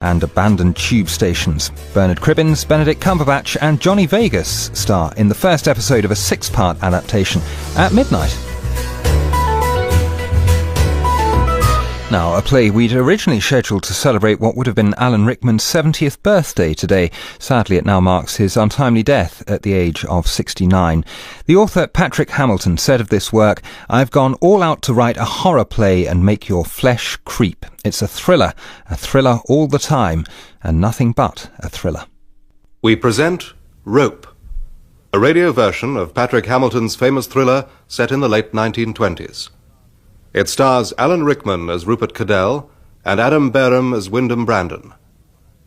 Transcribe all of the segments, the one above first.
and abandoned tube stations. Bernard Cribbins, Benedict Cumberbatch and Johnny Vegas star in the first episode of a 6-part adaptation at midnight. Now, a play we'd originally scheduled to celebrate what would have been Alan Rickman's 70th birthday today. Sadly, it now marks his untimely death at the age of 69. The author Patrick Hamilton said of this work, "I've gone all out to write a horror play and make your flesh creep. It's a thriller all the time, and nothing but a thriller." We present Rope, a radio version of Patrick Hamilton's famous thriller set in the late 1920s. It stars Alan Rickman as Rupert Cadell and Adam Barham as Wyndham Brandon,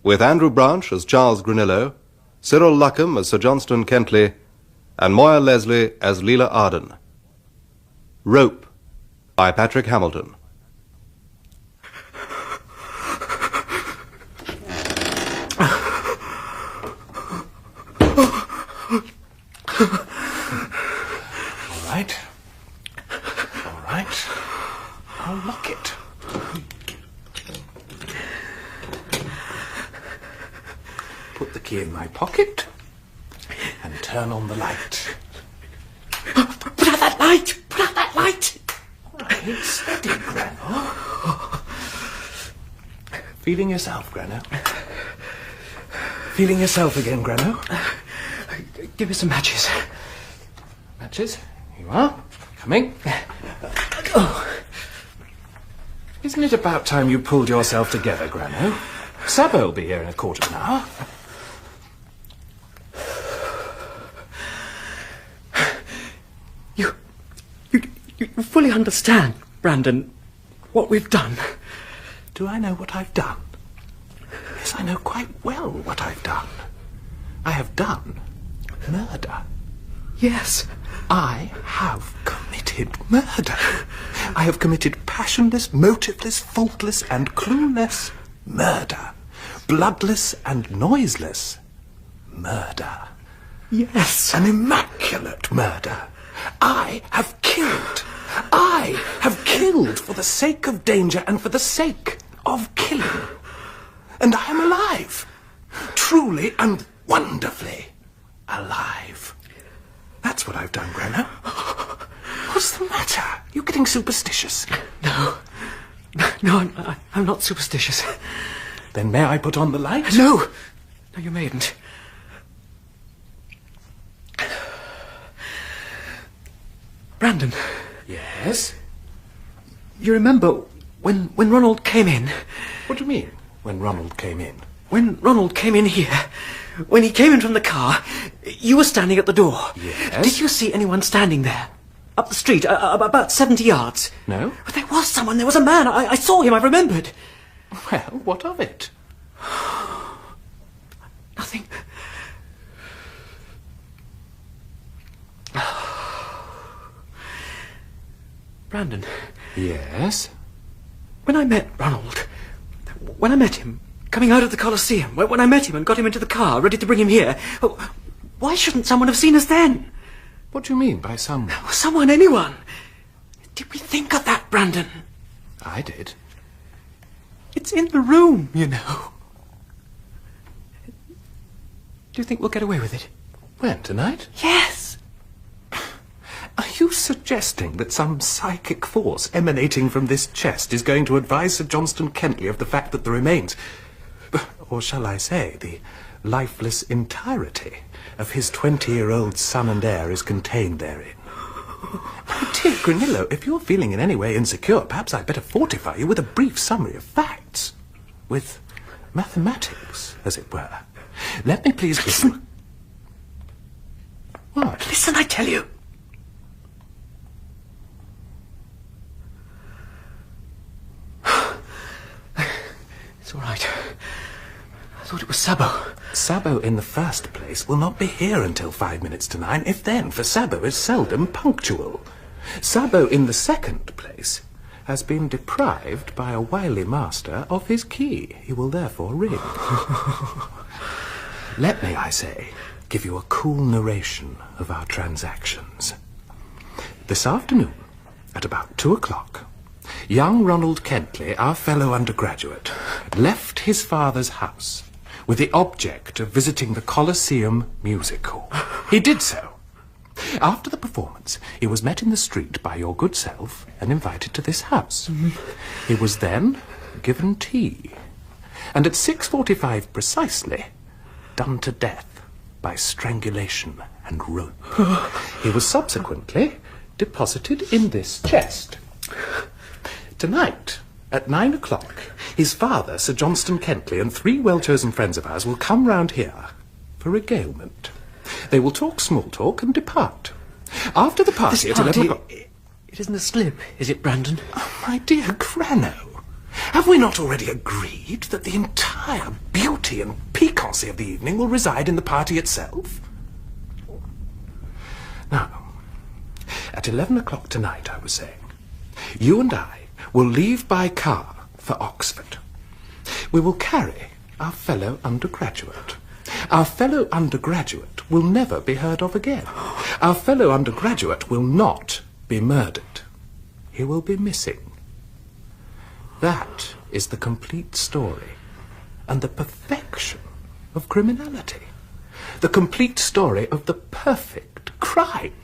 with Andrew Branch as Charles Granillo, Cyril Luckham as Sir Johnston Kentley, and Moya Leslie as Leela Arden. Rope by Patrick Hamilton. All right. I'll lock it. Put the key in my pocket and turn on the light. Put out that light! Put out that light! Right, steady, Grano. Feeling yourself, Grano? Feeling yourself again, Grano? Give me some matches. Matches? Here you are. Coming. Oh. Isn't it about time you pulled yourself together, Grano? Sabo will be here in a quarter of an hour. You fully understand, Brandon, what we've done. Do I know what I've done? Yes, I know quite well what I've done. I have done murder. Yes. I have committed murder. I have committed passionless, motiveless, faultless and clueless murder. Bloodless and noiseless murder. Yes. An immaculate murder. I have killed. I have killed for the sake of danger and for the sake of killing. And I am alive. Truly and wonderfully alive. That's what I've done, Grano. What's the matter? You getting superstitious? No, I'm not superstitious. Then may I put on the light? No, you mayn't. Brandon. Yes? You remember when Ronald came in? What do you mean, when Ronald came in? When Ronald came in here, when he came in from the car, you were standing at the door. Yes? Did you see anyone standing there? Up the street, about 70 yards? No. But there was someone, there was a man. I saw him, I remembered. Well, what of it? Nothing. Brandon. Yes? When I met him, coming out of the Coliseum, when I met him and got him into the car, ready to bring him here, why shouldn't someone have seen us then? What do you mean by someone? Someone, anyone. Did we think of that, Brandon? I did. It's in the room, you know. Do you think we'll get away with it? When, tonight? Yes. Are you suggesting that some psychic force emanating from this chest is going to advise Sir Johnston Kentley of the fact that the remains, or shall I say, the lifeless entirety of his 20-year-old son and heir is contained therein? My dear Granillo, if you're feeling in any way insecure, perhaps I'd better fortify you with a brief summary of facts. With mathematics, as it were. Let me please give you... What? Listen, I tell you. It's all right. I thought it was Sabo. Sabo, in the first place, will not be here until 5 minutes to 9, if then, for Sabo is seldom punctual. Sabo, in the second place, has been deprived by a wily master of his key. He will therefore ring. Let me, I say, give you a cool narration of our transactions. This afternoon, at about 2 o'clock, Young Ronald Kentley, our fellow undergraduate, left his father's house with the object of visiting the Coliseum Music Hall. He did so. After the performance, he was met in the street by your good self and invited to this house. He was then given tea, and at 6:45 precisely, done to death by strangulation and rope. He was subsequently deposited in this chest. Tonight, at 9 o'clock, his father, Sir Johnston Kentley, and 3 well-chosen friends of ours will come round here for regalement. They will talk small talk and depart. After the party This at 11 party, o'clock... it isn't a slip, is it, Brandon? Oh, my dear Granillo, have we not already agreed that the entire beauty and piquancy of the evening will reside in the party itself? Now, at 11 o'clock tonight, I was saying, you and I will leave by car for Oxford. We will carry our fellow undergraduate. Our fellow undergraduate will never be heard of again. Our fellow undergraduate will not be murdered. He will be missing. That is the complete story and the perfection of criminality. The complete story of the perfect crime.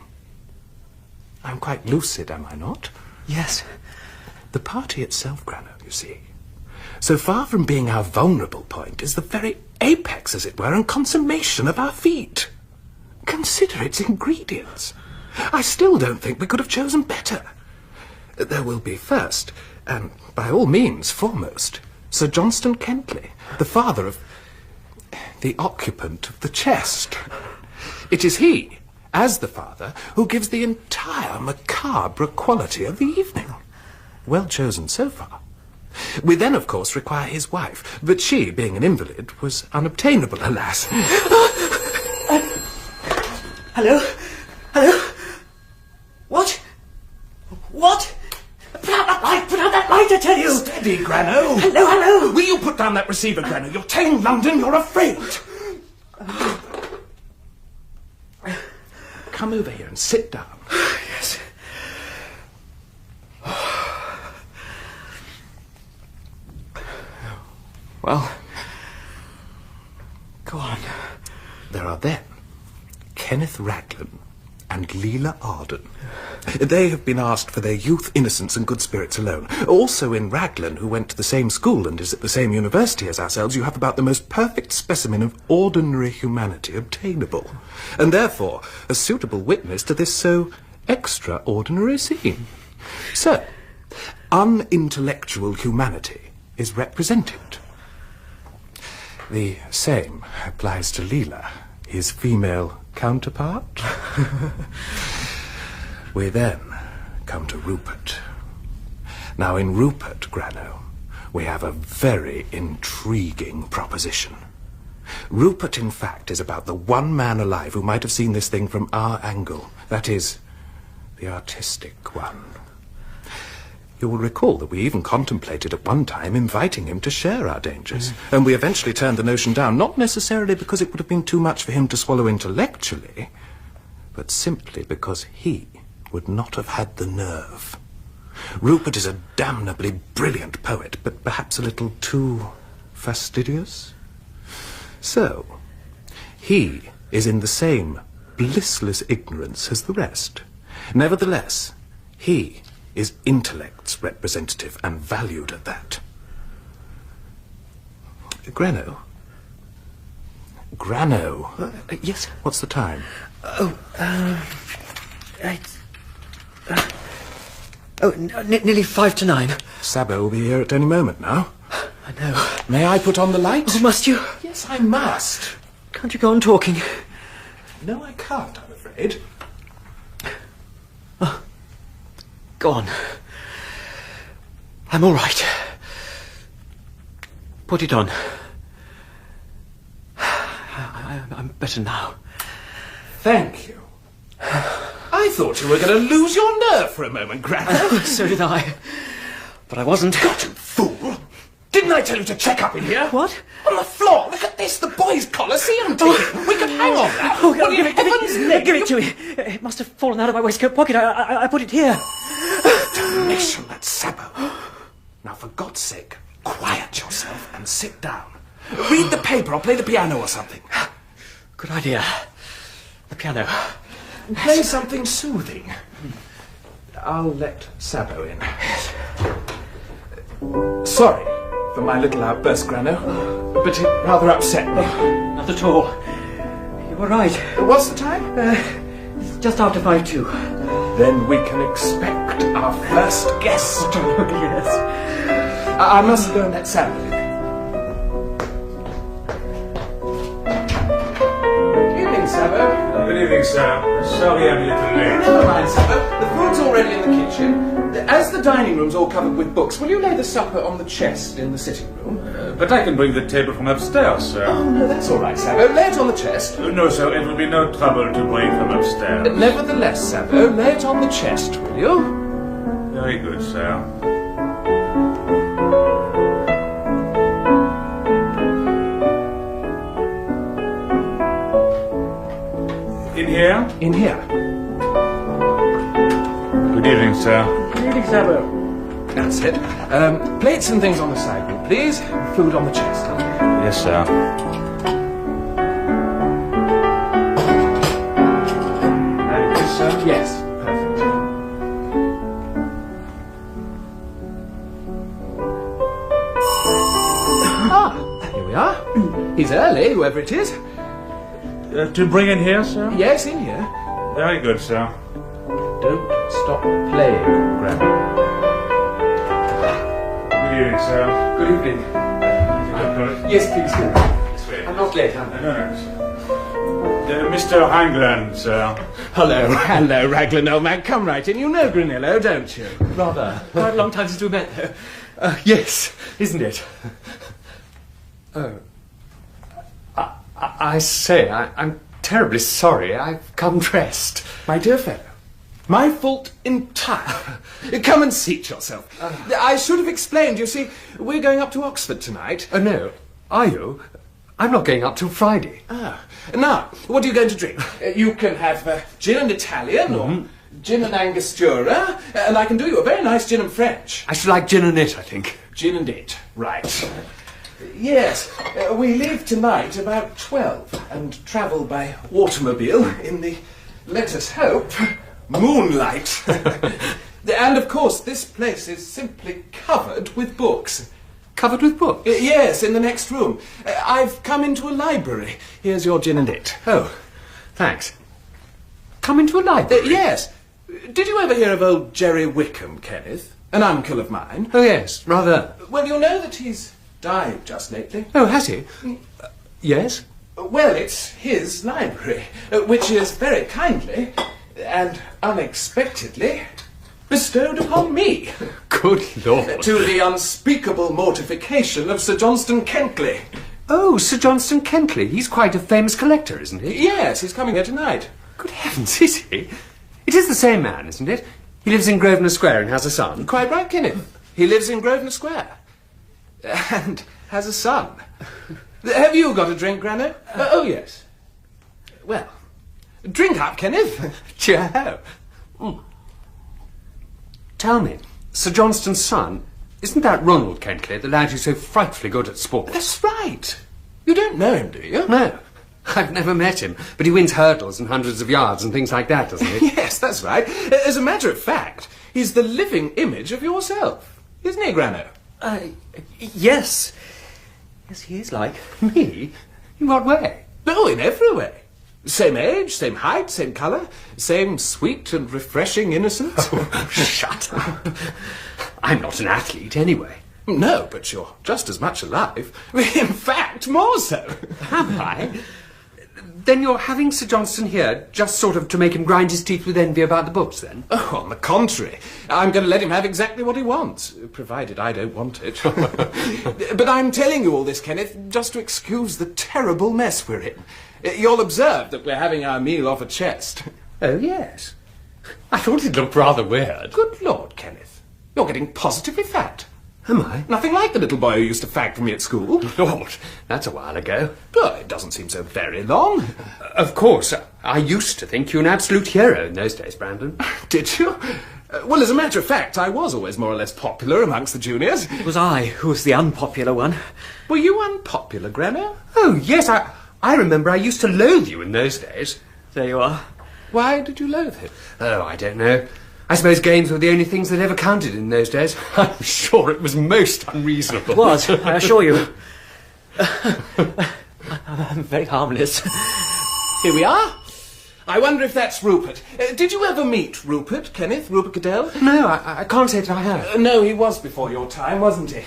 I'm quite lucid, am I not? Yes. The party itself, Granillo, you see, so far from being our vulnerable point, is the very apex, as it were, and consummation of our feat. Consider its ingredients. I still don't think we could have chosen better. There will be first, and by all means foremost, Sir Johnston Kentley, the father of the occupant of the chest. It is he, as the father, who gives the entire macabre quality of the evening. Well chosen so far. We then, of course, require his wife, but she, being an invalid, was unobtainable, alas. Hello? Hello? What? What? Put out that light! Put out that light, I tell you! Steady, Grano! Hello, hello! Will you put down that receiver, Grano? You're telling London you're afraid! Come over here and sit down. Yes. Well, go on. There are then Kenneth Raglan and Leela Arden. They have been asked for their youth, innocence and good spirits alone. Also in Raglan, who went to the same school and is at the same university as ourselves, you have about the most perfect specimen of ordinary humanity obtainable, and therefore a suitable witness to this so extraordinary scene. So, unintellectual humanity is represented. The same applies to Leela, his female counterpart. We then come to Rupert. Now, in Rupert, Grano, we have a very intriguing proposition. Rupert, in fact, is about the one man alive who might have seen this thing from our angle. That is, the artistic one. You will recall that we even contemplated at one time inviting him to share our dangers. And we eventually turned the notion down, not necessarily because it would have been too much for him to swallow intellectually, but simply because he would not have had the nerve. Rupert is a damnably brilliant poet, but perhaps a little too fastidious. So, he is in the same blissless ignorance as the rest. Nevertheless, he is intellect's representative and valued at that. Grano? Yes? What's the time? Nearly 5 to 9. Sabo will be here at any moment now. I know. May I put on the light? Oh, must you? Yes, I must. Can't you go on talking? No, I can't, I'm afraid. Go on. I'm all right. Put it on. I'm better now. Thank you. I thought you were going to lose your nerve for a moment, Grano. So did I. But I wasn't. God, you fool! Didn't I tell you to check up in here? What? On the floor! Look at this! The boys' Coliseum Ticket! We could hang on that! What in heaven's name? Give it to me. It must have fallen out of my waistcoat pocket. I put it here. Damn Damnation, that Sabo. Now, for God's sake, quiet yourself and sit down. Read the paper or play the piano or something. Good idea. The piano. Play something soothing. I'll let Sabo in. Sorry for my little outburst, Granillo, but it rather upset me. Not at all. You were right. What's the time? It's just after 5:02. Then we can expect our first guest. Yes. I must go and let Sabo in. Good evening, Sabo. Good evening, sir. Sorry I'm a little late. Never mind, Sabo. The food's already in the kitchen. As the dining room's all covered with books, will you lay the supper on the chest in the sitting room? But I can bring the table from upstairs, sir. Oh, no, that's all right, Sabo. Lay it on the chest. No, sir, it will be no trouble to bring from upstairs. Nevertheless, Sabo, lay it on the chest, will you? Very good, sir. In here? In here. Good evening, sir. Good evening, Sabo. That's it. Plates and things on the sideboard, please. Food on the chest. Yes, sir. Thank you, sir. Yes, perfect. Here we are. He's early, whoever it is. To bring in here, sir? Yes, in here. Very good, sir. Don't stop playing, Grandma. Good evening, sir. Good evening. Yes, please. This way. I'm not late, am I? No, sir. Mr. Hangland, sir. Hello, Raglan, old man. Come right in. You know Granillo, don't you? Rather. Quite a long time since we met, though. Yes, isn't it? Oh. I say, I'm terribly sorry. I've come dressed. My dear fellow, my fault entirely. Come and seat yourself. I should have explained. You see, we're going up to Oxford tonight. Oh, no. Are you? I'm not going up till Friday. Now, what are you going to drink? You can have gin and Italian or gin and Angostura, and I can do you a very nice gin and French. I should like gin and it, I think. Gin and it, right. Yes, we leave tonight about 12 and travel by automobile in the, let us hope, moonlight. And of course, this place is simply covered with books. Covered with books? Yes, in the next room. I've come into a library. Here's your gin and it. Oh, thanks. Come into a library? Yes. Did you ever hear of old Jerry Wickham, Kenneth? An uncle of mine. Oh, yes, rather. Well, you know that he's died just lately. Oh, has he? Yes? Well, it's his library, which is very kindly and unexpectedly bestowed upon me. Good Lord. To the unspeakable mortification of Sir Johnston Kentley. Oh, Sir Johnston Kentley. He's quite a famous collector, isn't he? Yes, he's coming here tonight. Good heavens, is he? It is the same man, isn't it? He lives in Grosvenor Square and has a son. Quite right, Kenneth. He lives in Grosvenor Square. And has a son. Have you got a drink, Granno? Oh, yes. Well, drink up, Kenneth. Cheer. Tell me, Sir Johnston's son, isn't that Ronald Kentley, the lad who's so frightfully good at sport? That's right. You don't know him, do you? No. I've never met him, but he wins hurdles and hundreds of yards and things like that, doesn't he? Yes, that's right. As a matter of fact, he's the living image of yourself. Isn't he, Granno? Yes. Yes, he is like me. In what way? Oh, in every way. Same age, same height, same colour, same sweet and refreshing innocence. Oh, shut up. I'm not an athlete, anyway. No, but you're just as much alive. In fact, more so. Am I? Then you're having Sir Johnston here just sort of to make him grind his teeth with envy about the books, then? Oh, on the contrary. I'm going to let him have exactly what he wants, provided I don't want it. But I'm telling you all this, Kenneth, just to excuse the terrible mess we're in. You'll observe that we're having our meal off a chest. Oh, yes. I thought it looked rather weird. Good Lord, Kenneth. You're getting positively fat. Am I? Nothing like the little boy who used to fag for me at school. Lord, that's a while ago. Well, it doesn't seem so very long. Of course, I used to think you an absolute hero in those days, Brandon. Did you? Well, as a matter of fact, I was always more or less popular amongst the juniors. It was I who was the unpopular one. Were you unpopular, Granillo? Oh, yes, I remember I used to loathe you in those days. There you are. Why did you loathe him? Oh, I don't know. I suppose games were the only things that ever counted in those days. I'm sure it was most unreasonable. It was, I assure you. I'm very harmless. Here we are. I wonder if that's Rupert. Did you ever meet Rupert, Kenneth? Rupert Cadell? No, I can't say that I have. No, he was before your time, wasn't he?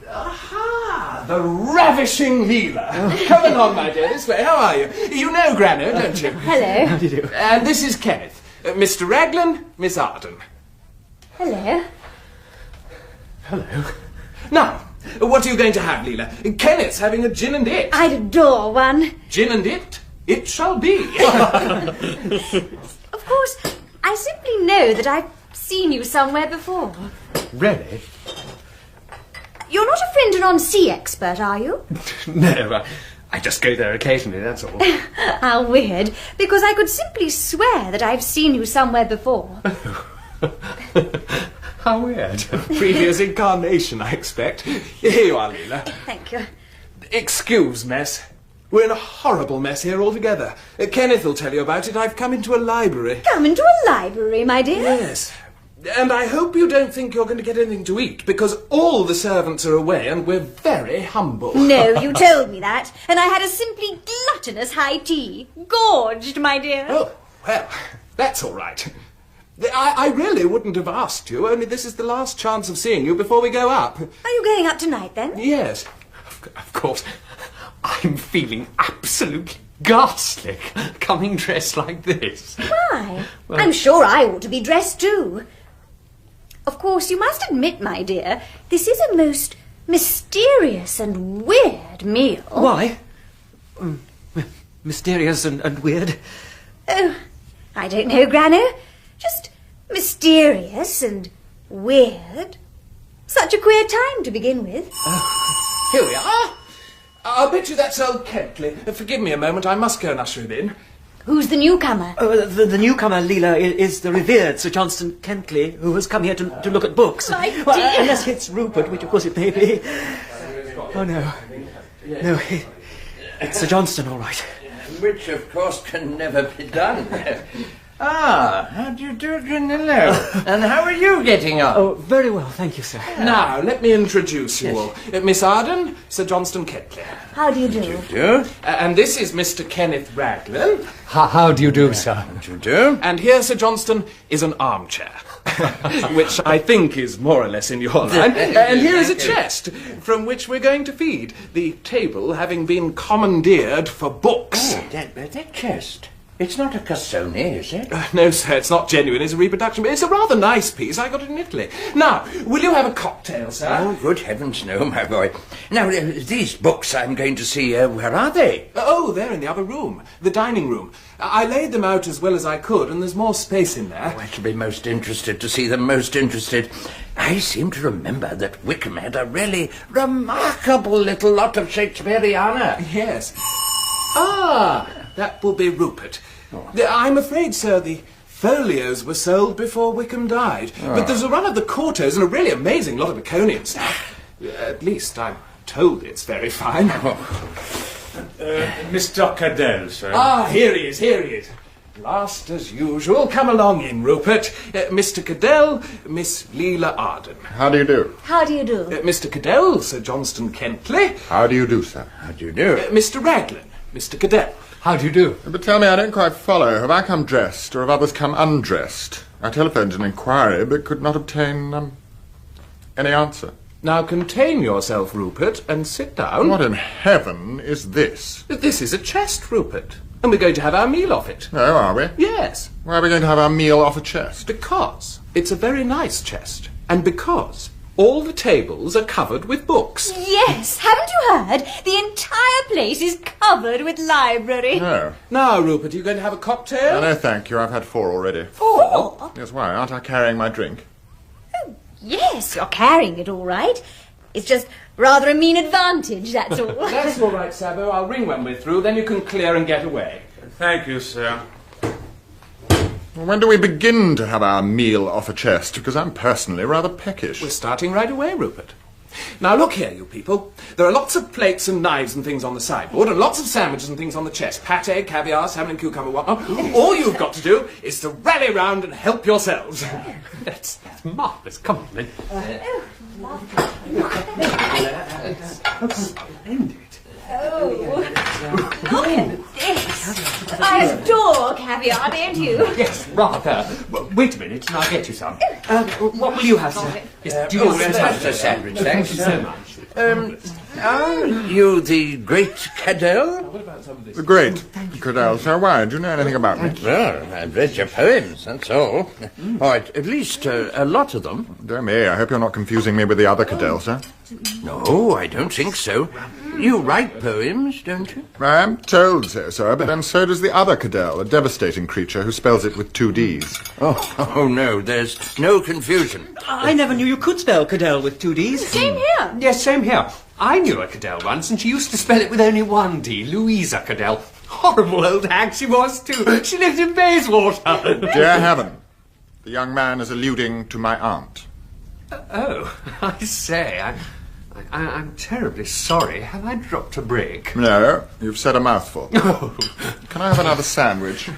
Aha! The ravishing Leela. Come along, my dear, this way. How are you? You know Granillo, don't you? Hello. How do you do? And this is Kenneth. Mr. Raglan, Miss Arden. Hello. Hello. Now, what are you going to have, Leela? Kenneth's having a gin and it. I'd adore one. Gin and it? It shall be. Of course, I simply know that I've seen you somewhere before. Really? You're not a friend and on-sea expert, are you? No, I just go there occasionally, that's all. How weird, because I could simply swear that I've seen you somewhere before. How weird. Previous incarnation, I expect. Here you are, Leela. Thank you. Excuse mess. We're in a horrible mess here altogether. Kenneth will tell you about it. I've come into a library. Come into a library, my dear. Yes. And I hope you don't think you're going to get anything to eat, because all the servants are away and we're very humble. No, you told me that, and I had a simply gluttonous high tea. Gorged, my dear. Oh, well, that's all right. I really wouldn't have asked you, only this is the last chance of seeing you before we go up. Are you going up tonight, then? Yes. Of course. I'm feeling absolutely ghastly coming dressed like this. Why? I'm sure I ought to be dressed too. Of course, you must admit, my dear, this is a most mysterious and weird meal. Why? Mysterious and weird. Oh, I don't know, Granillo. Just mysterious and weird. Such a queer time to begin with. Here we are. I'll bet you that's old Kentley. Forgive me a moment, I must go and usher him in. Who's the newcomer? The newcomer, Leela, is the revered Sir Johnston Kentley, who has come here to look at books. My dear. Well, unless it's Rupert, which of course it may be. Oh, no. No, it's Sir Johnston, all right. Which, of course, can never be done. How do you do, Granillo? And how are you getting on? Oh, very well, thank you, sir. Now, let me introduce you all. Miss Arden, Sir Johnston Kentley. How do you do? Do? And this is Mr. Kenneth Raglan. How do you do, sir? You do? And here, Sir Johnston, is an armchair. Which I think is more or less in your line. And here is a chest, from which we're going to feed, the table having been commandeered for books. Oh, that chest. It's not a Cassoni, is it? No, sir, it's not genuine. It's a reproduction, but it's a rather nice piece. I got it in Italy. Now, will you have a cocktail, sir? Oh, good heavens, no, my boy. Now, these books I'm going to see, where are they? Oh, they're in the other room, the dining room. I laid them out as well as I could, and there's more space in there. Oh, I shall be most interested to see them, most interested. I seem to remember that Wickham had a really remarkable little lot of Shakespeareana. Yes. Ah, that will be Rupert. I'm afraid, sir, the folios were sold before Wickham died. But there's a run of the quartos and a really amazing lot of Baconian stuff. At least I'm told it's very fine. Mr. Cadell, sir. Ah, here he is. Last as usual. Come along in, Rupert. Mr. Cadell, Miss Leela Arden. How do you do? How do you do? Mr. Cadell, Sir Johnston Kentley. How do you do, sir? How do you do? Mr. Raglan, Mr. Cadell. How do you do? But tell me, I don't quite follow. Have I come dressed, or have others come undressed? I telephoned an inquiry, but could not obtain, any answer. Now contain yourself, Rupert, and sit down. What in heaven is this? This is a chest, Rupert, and we're going to have our meal off it. Oh, are we? Yes, Why are we going to have our meal off a chest? because it's a very nice chest, and because all the tables are covered with books. Yes, haven't you heard? The entire place is covered with library. No. Now, Rupert, are you going to have a cocktail? Oh, no, thank you. I've had 4 already. 4? Yes, why? Aren't I carrying my drink? Oh, yes, you're carrying it all right. It's just rather a mean advantage, that's all. That's all right, Sabo. I'll ring when we're through, then you can clear and get away. Thank you, sir. When do we begin to have our meal off a chest? Because I'm personally rather peckish. We're starting right away, Rupert. Now look here, you people. There are lots of plates and knives and things on the sideboard, and lots of sandwiches and things on the chest. Pâté, caviar, salmon and cucumber, whatnot. All you've got to do is to rally round and help yourselves. That's marvellous. Come on, then. Splendid. Look at this. I adore caviar, don't you? Yes, rather. Wait a minute and I'll get you some. What will you have, sir? Yes, do you want Just a sandwich, thanks. Thank you so much. Are you the great Cadell? The great Cadell, sir. Why? Do you know anything about me? Well, I've read your poems, that's all. Or at least a lot of them. Dear me, I hope you're not confusing me with the other Cadell, sir. No, I don't think so. You write poems, don't you? I am told so, sir, but then so does the other Cadell, a devastating creature who spells it with 2 Ds. Oh, no, there's no confusion. I never knew you could spell Cadell with 2 Ds. Same here. Yes, same here. I knew a Cadell once, and she used to spell it with only 1 D, Louisa Cadell. Horrible old hag she was, too. She lived in Bayswater. Dear heaven, the young man is alluding to my aunt. Oh, I say, I'm terribly sorry. Have I dropped a brick? No, you've said a mouthful. Oh. Can I have another sandwich?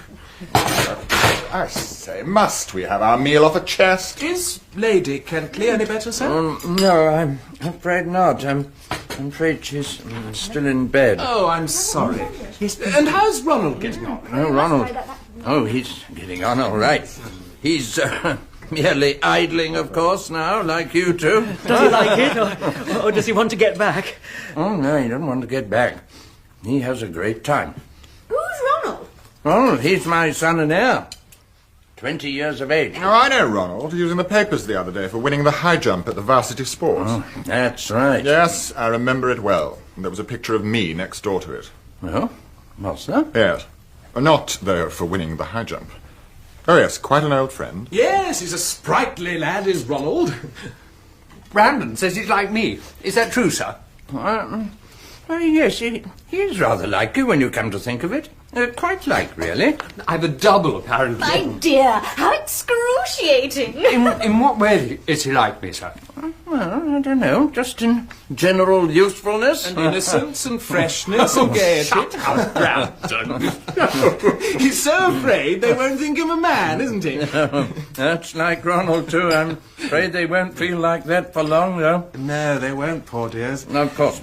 I say, must we have our meal off a chest? Is Lady Kentley any better, sir? No, I'm afraid not. I'm afraid she's still in bed. Oh, I'm sorry. And how's Ronald getting on? Oh, Ronald. Oh, he's getting on all right. He's merely idling, of course, now, like you two. Does he like it, or does he want to get back? Oh, no, he doesn't want to get back. He has a great time. Who's Ronald? Oh, he's my son and heir. 20 years of age. Oh, I know Ronald. He was in the papers the other day for winning the high jump at the varsity sports. Oh, that's right. Yes, I remember it well. There was a picture of me next door to it. Oh, what's that? Yes. Not, though, for winning the high jump. Oh, yes, quite an old friend. Yes, he's a sprightly lad, is Ronald. Brandon says he's like me. Is that true, sir? Yes, he is rather like you when you come to think of it. Quite like, really. I've a double, apparently. My dear, how excruciating. In what way is he like me, sir? Well, I don't know, just in general usefulness. And innocence and freshness and gaiety. Shut up, Brandon. He's so afraid they won't think him a man, isn't he? That's like Ronald, too. I'm afraid they won't feel like that for long, though. No, they won't, poor dears. Of course.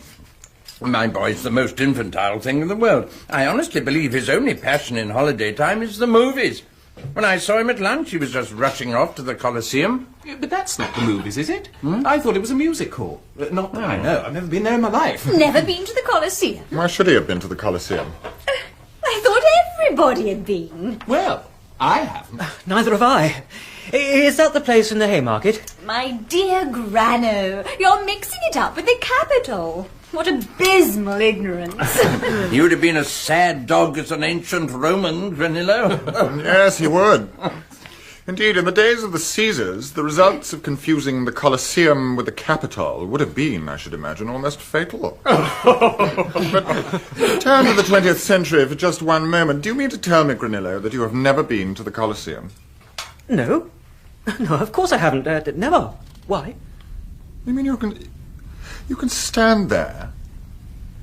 My boy's the most infantile thing in the world. I honestly believe his only passion in holiday time is the movies. When I saw him at lunch, he was just rushing off to the Coliseum. Yeah, but that's not the movies, is it? I thought it was a music hall. Not that I know. I've never been there in my life. Never been to the Coliseum. Why should he have been to the Coliseum? I thought everybody had been. Well, I haven't. Neither have I. Is that the place in the Haymarket? My dear Grano, you're mixing it up with the Capitol. What abysmal ignorance. He would have been a sad dog as an ancient Roman, Granillo. Yes, he would. Indeed, in the days of the Caesars, the results of confusing the Colosseum with the Capitol would have been, I should imagine, almost fatal. But turn to the 20th century for just one moment. Do you mean to tell me, Granillo, that you have never been to the Colosseum? No. No, of course I haven't. Never. Why? You mean you can stand there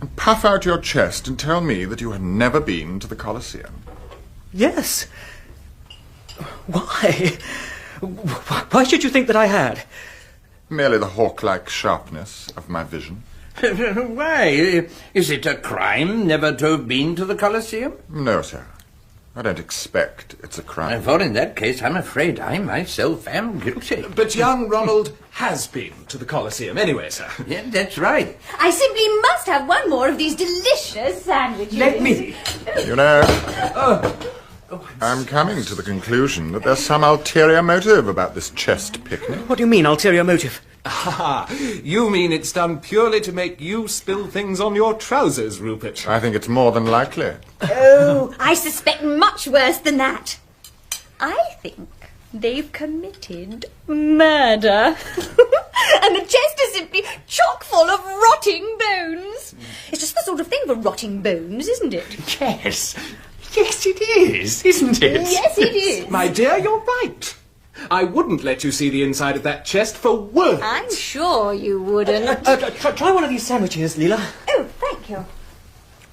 and puff out your chest and tell me that you have never been to the Coliseum? Yes. Why? Why should you think that I had? Merely the hawk-like sharpness of my vision. Why? Is it a crime never to have been to the Coliseum? No, sir. I don't expect it's a crime. For in that case, I'm afraid I myself am guilty. But young Ronald has been to the Coliseum anyway, sir. Yeah, that's right. I simply must have one more of these delicious sandwiches. Let me. You know, I'm coming to the conclusion that there's some ulterior motive about this chest picnic. What do you mean, ulterior motive? Ah, you mean it's done purely to make you spill things on your trousers, Rupert? I think it's more than likely. Oh, I suspect much worse than that. I think they've committed murder. And the chest is simply chock full of rotting bones. It's just the sort of thing for rotting bones, isn't it? Yes. Yes, Yes, it is, isn't it? Yes, it is. My dear, you're right. I wouldn't let you see the inside of that chest for worlds. I'm sure you wouldn't. Try one of these sandwiches, Leela. Oh, thank you.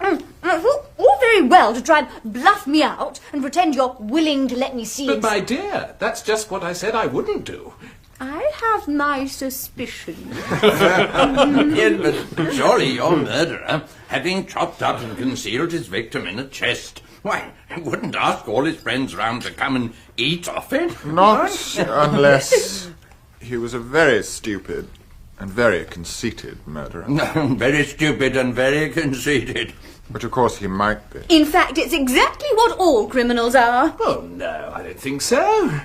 All very well to try and bluff me out and pretend you're willing to let me see But it. my dear, that's just what I said I wouldn't do. I have my suspicions. Yes, but surely your murderer, having chopped up and concealed his victim in a chest, why, he wouldn't ask all his friends round to come and eat off it. Not unless he was a very stupid and very conceited murderer. Very stupid and very conceited. Which, of course, he might be. In fact, it's exactly what all criminals are. Oh, no, I don't think so.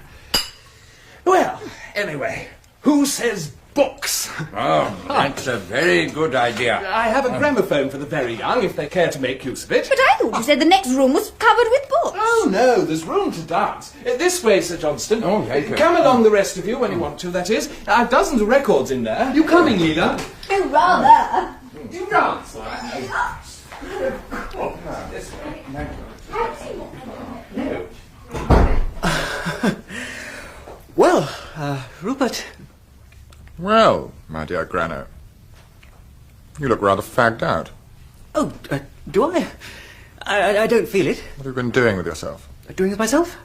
Well, anyway, who says books? Oh, that's a very good idea. I have a gramophone for the very young, if they care to make use of it. But I thought you said the next room was covered with books. Oh, no, there's room to dance. This way, Sir Johnston. Oh, thank you. Come along, the rest of you, when you want to, that is. I've dozens of records in there. You coming, Leela? Oh, rather. You dance, this way. Well, Rupert. Well, my dear Grano, you look rather fagged out. Oh, do I? I don't feel it. What have you been doing with yourself? Doing it myself?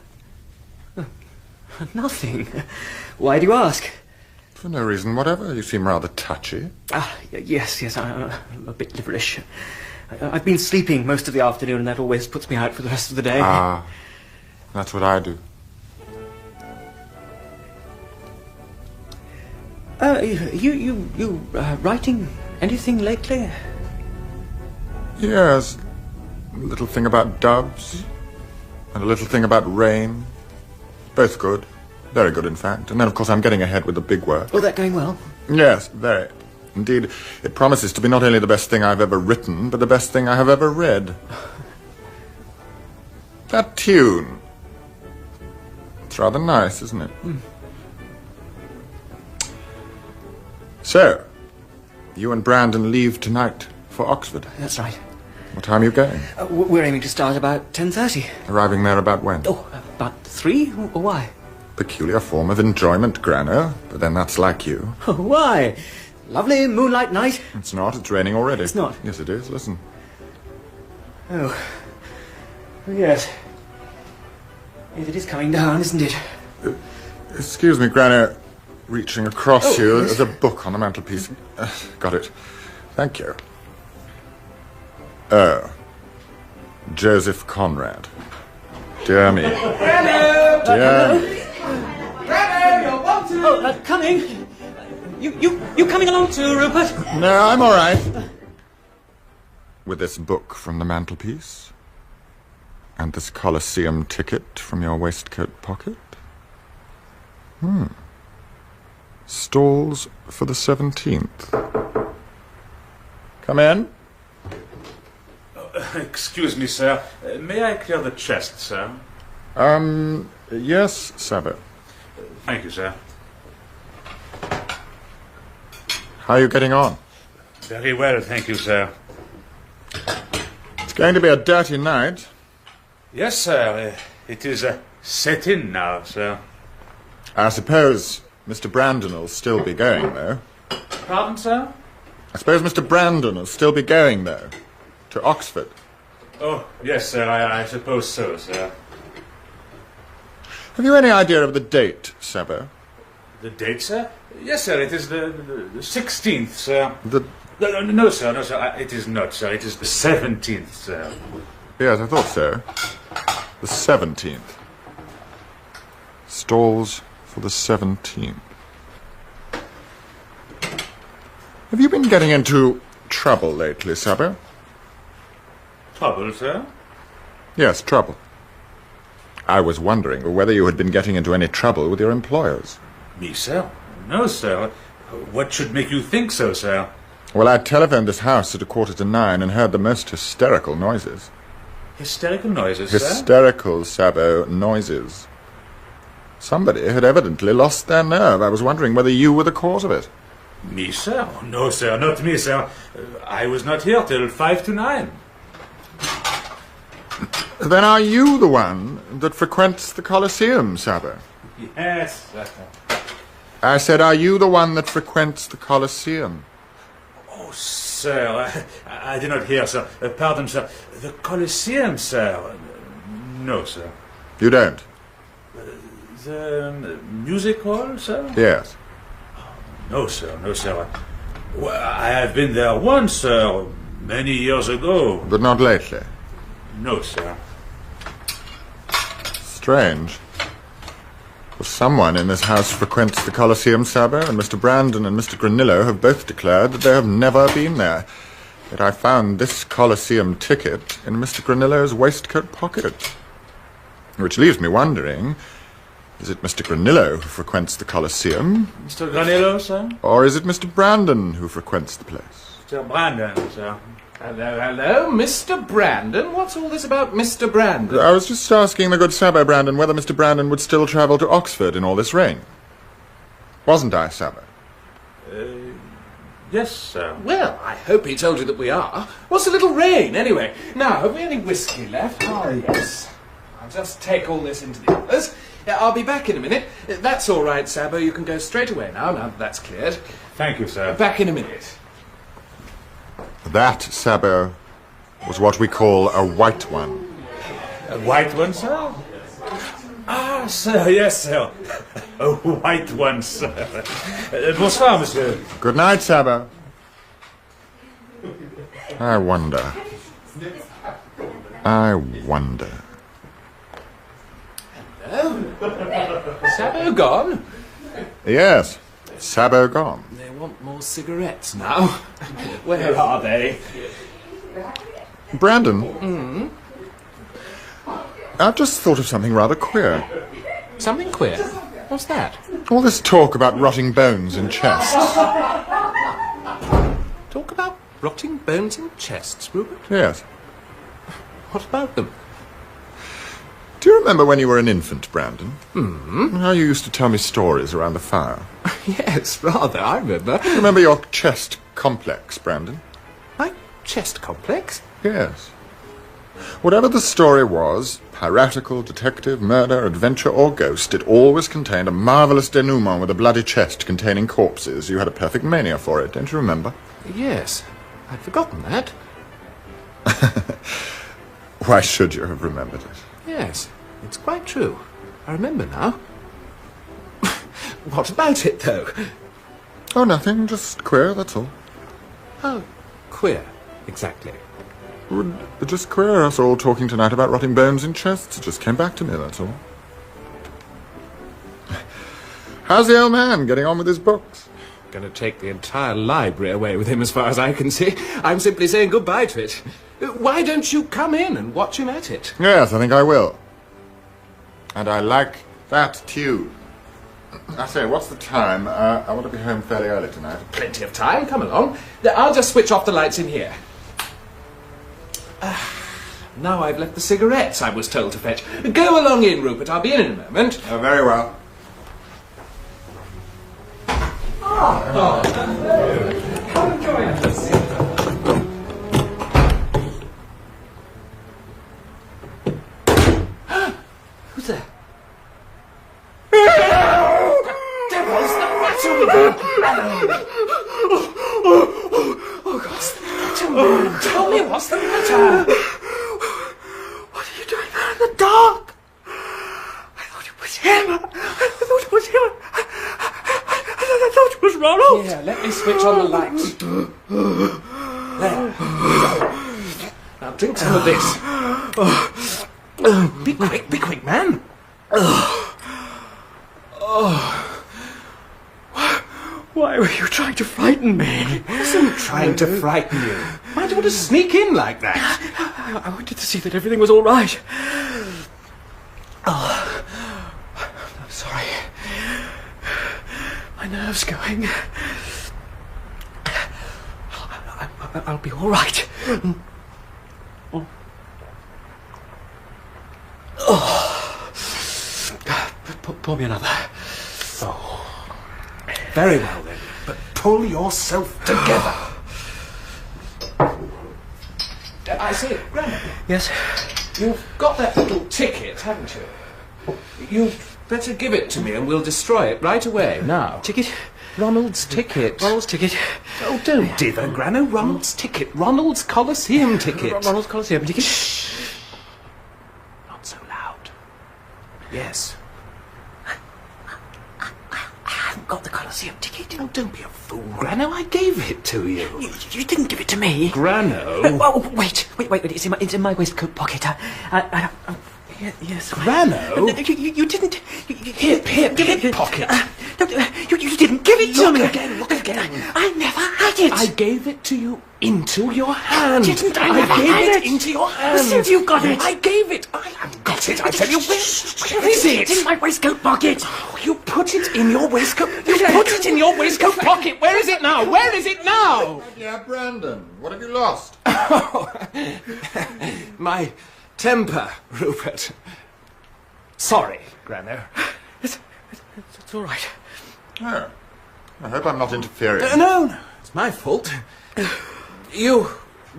Oh, nothing. Why do you ask? For no reason whatever. You seem rather touchy. Yes, I'm a bit liverish. I've been sleeping most of the afternoon, and that always puts me out for the rest of the day. Ah, that's what I do. You writing anything lately? Yes, a little thing about doves, and a little thing about rain. Both good. Very good, in fact. And then, of course, I'm getting ahead with the big work. Oh, that going well? Yes, very. Indeed, it promises to be not only the best thing I've ever written, but the best thing I have ever read. That tune. It's rather nice, isn't it? Mm. So, you and Brandon leave tonight for Oxford. That's right. What time are you going? We're aiming to start about 10:30. Arriving there about when? Oh, about 3? Or why? Peculiar form of enjoyment, Grano, but then that's like you. Oh, why? Lovely moonlight night. It's not, it's raining already. It's not? Yes, it is, listen. Oh, yes. Yes, it is coming down, isn't it? Excuse me, Grano. Reaching across you, yes. there's a book on the mantelpiece. Got it. Thank you. Oh. Joseph Conrad. Dear me. Dear me. You're wanted! Oh, coming. You coming along too, Rupert? No, I'm all right. With this book from the mantelpiece, and this Coliseum ticket from your waistcoat pocket. Stalls for the 17th. Come in. Excuse me, sir. May I clear the chest, sir? Yes, Sabo. Thank you, sir. How are you getting on? Very well, thank you, sir. It's going to be a dirty night. Yes, sir. It is set in now, sir. I suppose Mr. Brandon will still be going, though. Pardon, sir? I suppose Mr. Brandon will still be going, though, to Oxford. Oh, yes, sir. I suppose so, sir. Have you any idea of the date, Sabo? The date, sir? Yes, sir. It is the 16th, sir. No, sir. No, sir. It is not, sir. It is the 17th, sir. Yes, I thought so. The 17th. Stalls for the 17th. Have you been getting into trouble lately, Sabo? Trouble, sir? Yes, trouble. I was wondering whether you had been getting into any trouble with your employers. Me, sir? No, sir. What should make you think so, sir? Well, I telephoned this house at 9:15 and heard the most hysterical noises. Hysterical noises, sir? Hysterical, Sabo, noises. Somebody had evidently lost their nerve. I was wondering whether you were the cause of it. Me, sir? No, sir, not me, sir. I was not here till 9:05. Then are you the one that frequents the Coliseum, Sabo? Yes, sir. I said, are you the one that frequents the Coliseum? Oh, sir, I did not hear, sir. Pardon, sir. The Coliseum, sir. No, sir. You don't? The music hall, sir? Yes. No, sir, no, sir. Well, I have been there once, sir, many years ago. But not lately? No, sir. Strange. Well, someone in this house frequents the Coliseum, Sabo, and Mr. Brandon and Mr. Granillo have both declared that they have never been there. Yet I found this Coliseum ticket in Mr. Granillo's waistcoat pocket. Which leaves me wondering, is it Mr. Granillo who frequents the Coliseum? Mr. Granillo, sir? Or is it Mr. Brandon who frequents the place? Mr. Brandon, sir. Hello, Mr. Brandon. What's all this about Mr. Brandon? I was just asking the good Sabo Brandon whether Mr. Brandon would still travel to Oxford in all this rain. Wasn't I, Sabo? Yes, sir. Well, I hope he told you that we are. What's a little rain, anyway? Now, have we any whiskey left? Oh, yes. I'll just take all this into the others. I'll be back in a minute. That's all right, Sabo. You can go straight away now that that's cleared. Thank you, sir. Back in a minute. That, Sabo, was what we call a white one. A white one, sir? Ah, sir, yes, sir. A white one, sir. Bonsoir, monsieur. Good night, Sabo. I wonder. Sabo gone? Yes, Sabo gone. They want more cigarettes now. Where are they? Brandon? I've just thought of something rather queer. Something queer? What's that? All this talk about rotting bones in chests. Talk about rotting bones in chests, Rupert? Yes. What about them? Do you remember when you were an infant, Brandon? How you used to tell me stories around the fire? Yes, rather, I remember. Remember your chest complex, Brandon? My chest complex? Yes. Whatever the story was, piratical, detective, murder, adventure, or ghost, it always contained a marvellous denouement with a bloody chest containing corpses. You had a perfect mania for it, don't you remember? Yes, I'd forgotten that. Why should you have remembered it? Yes, it's quite true. I remember now. What about it, though? Oh, nothing, just queer, that's all. Oh, queer, exactly. Just queer, us all talking tonight about rotting bones in chests. It just came back to me, that's all. How's the old man getting on with his books? Going to take the entire library away with him as far as I can see. I'm simply saying goodbye to it. Why don't you come in and watch him at it? Yes, I think I will. And I like that tune. I say, what's the time? I want to be home fairly early tonight. Plenty of time, come along. I'll just switch off the lights in here. Now I've left the cigarettes I was told to fetch. Go along in, Rupert, I'll be in a moment. Oh, very well. Come and join us. Who's there? Devil's the matter with you? Oh, God, what's the matter, man? Tell me what's the matter? What are you doing there in the dark? I thought it was him. I thought it was him. I thought it was Ronald. Here, let me switch on the lights. There. Now drink some of this. Be quick, man. Why were you trying to frighten me? I wasn't trying to frighten you. Why do you want to sneak in like that? I wanted to see that everything was all right. Oh, I'm sorry. My nerves going. I'll be all right. Pour me another. Oh. Very well then, but pull yourself together. I say, Grandma. Yes? You've got that little ticket, haven't you? You'd better give it to me and we'll destroy it right away, now. Ticket? Ronald's ticket. Ronald's ticket. Oh, don't dither, Grano. Ronald's ticket. Ronald's Coliseum ticket. Ronald's Coliseum ticket. Shh. Not so loud. Yes. I haven't got the Coliseum ticket. Oh, don't be a fool, Grano. I gave it to you. You didn't give it to me. Grano. Oh, wait. It's in my waistcoat pocket. Yes. Grano? You didn't... Hip pocket. You didn't give it to me. Look again. I never had it. I gave it to you into your hand. Didn't I? I never gave had it into your hand. See if you got it. I gave it. I haven't got it. I tell you, where is it? It's in my waistcoat pocket. Oh, you put it in your waistcoat. You put it in your waistcoat pocket. Where is it now? Where is it now? Yeah, Brandon, what have you lost? My temper, Rupert. Sorry, Grano. It's all right. Oh, I hope I'm not interfering. No, it's my fault. You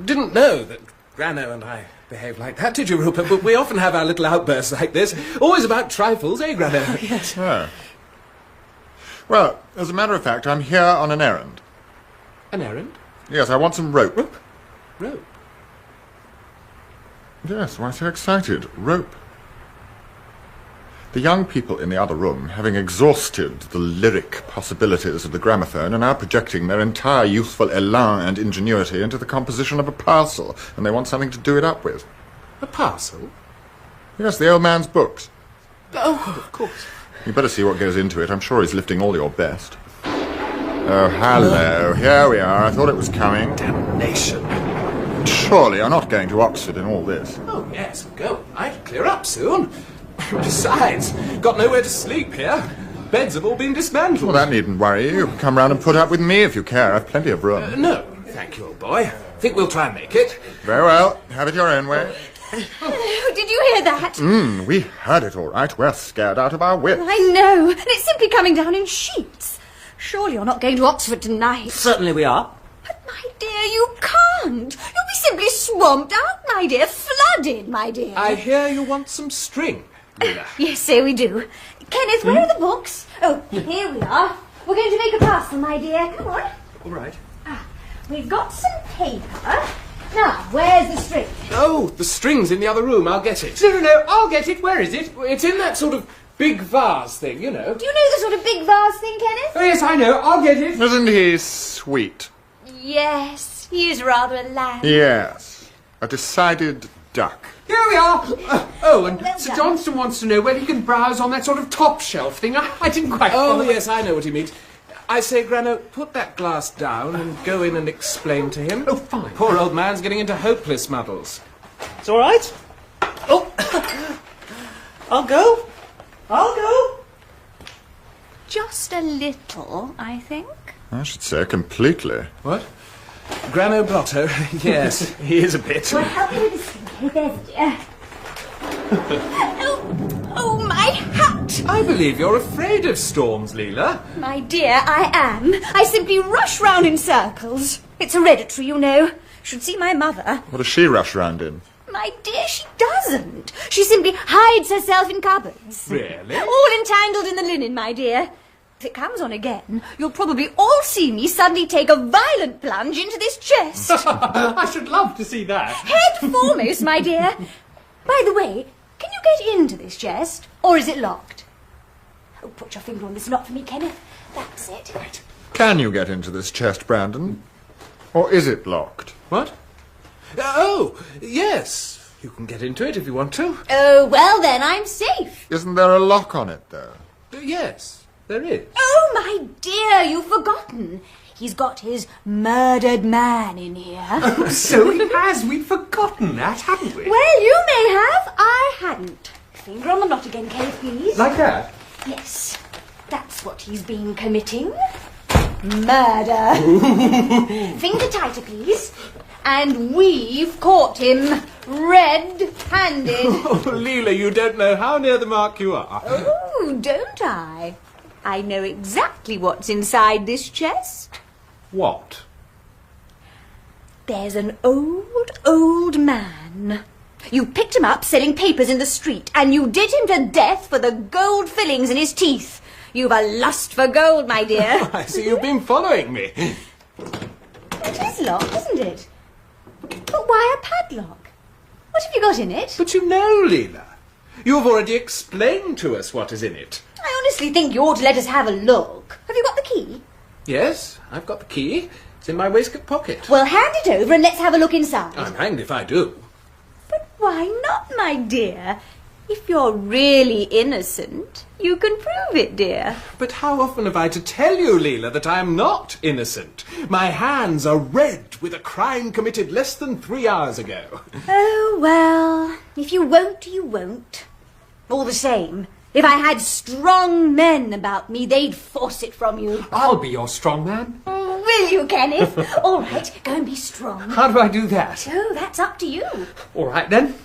didn't know that Grano and I behave like that, did you, Rupert? But we often have our little outbursts like this. Always about trifles, eh, Grano? Yes. Oh. Well, as a matter of fact, I'm here on an errand. An errand? Yes, I want some rope. Rope? Rope? Yes, why so excited? Rope. The young people in the other room, having exhausted the lyric possibilities of the gramophone, are now projecting their entire youthful elan and ingenuity into the composition of a parcel, and they want something to do it up with. A parcel? Yes, the old man's books. Oh, of course. You better see what goes into it. I'm sure he's lifting all your best. Oh, hello. Here we are. I thought it was coming. Damnation. Surely you're not going to Oxford in all this. Oh, yes, I'm going. I'd clear up soon. Besides, got nowhere to sleep here. Beds have all been dismantled. Well, that needn't worry you. You can come round and put up with me if you care. I've plenty of room. No, thank you, old boy. Think we'll try and make it. Very well. Have it your own way. Oh, did you hear that? We heard it all right. We're scared out of our wits. I know, and it's simply coming down in sheets. Surely you're not going to Oxford tonight. Certainly we are. But, my dear, you can't. You'll be simply swamped out, my dear. Flooded, my dear. I hear you want some string, Rilla. Yes, so we do. Kenneth, where are the books? Oh, here we are. We're going to make a parcel, my dear. Come on. All right. We've got some paper. Now, where's the string? Oh, the string's in the other room. I'll get it. No, I'll get it. Where is it? It's in that sort of big vase thing, you know. Do you know the sort of big vase thing, Kenneth? Oh, yes, I know. I'll get it. Isn't he sweet? Yes, he is rather a lamb. Yes. A decided duck. Here we are. And Well Sir done. Johnston wants to know whether he can browse on that sort of top shelf thing. I didn't quite follow. Oh, yes, I know what he means. I say, Grano, put that glass down and go in and explain to him. Oh, fine. Poor old man's getting into hopeless muddles. It's all right. Oh, I'll go. Just a little, I think. I should say completely. What? Grano Blotto? Yes, he is a bit. Well, help me with this thing. There's dear. Oh, my hat! I believe you're afraid of storms, Leela. My dear, I am. I simply rush round in circles. It's hereditary, you know. Should see my mother. What does she rush round in? My dear, she doesn't. She simply hides herself in cupboards. Really? All entangled in the linen, my dear. If it comes on again, you'll probably all see me suddenly take a violent plunge into this chest. I should love to see that. Head foremost, my dear. By the way, can you get into this chest, or is it locked? Oh, put your finger on this knot for me, Kenneth. That's it. Right. Can you get into this chest, Brandon? Or is it locked? What? Oh, yes. You can get into it if you want to. Oh, well then, I'm safe. Isn't there a lock on it, though? Yes, there is. Oh, my dear, you've forgotten. He's got his murdered man in here. So he has. We'd forgotten that, hadn't we? Well, you may have. I hadn't. Finger on the knot again, Kenneth, please. Like that? Yes. That's what he's been committing. Murder. Finger tighter, please. And we've caught him red-handed. Oh, Leela, you don't know how near the mark you are. Oh, don't I? I know exactly what's inside this chest. What? There's an old man. You picked him up selling papers in the street, and you did him to death for the gold fillings in his teeth. You've a lust for gold, my dear. I see you've been following me. It is locked, isn't it? But why a padlock? What have you got in it? But you know, Leela, you have already explained to us what is in it. I honestly think you ought to let us have a look. Have you got the key? Yes, I've got the key. It's in my waistcoat pocket. Well, hand it over and let's have a look inside. I'm hanged if I do. But why not, my dear? If you're really innocent, you can prove it, dear. But how often have I to tell you, Leela, that I am not innocent? My hands are red with a crime committed less than 3 hours ago. Oh, well, if you won't, you won't. All the same, if I had strong men about me, they'd force it from you. I'll be your strong man. Will you, Kenneth? All right, go and be strong. How do I do that? Oh, that's up to you. All right, then.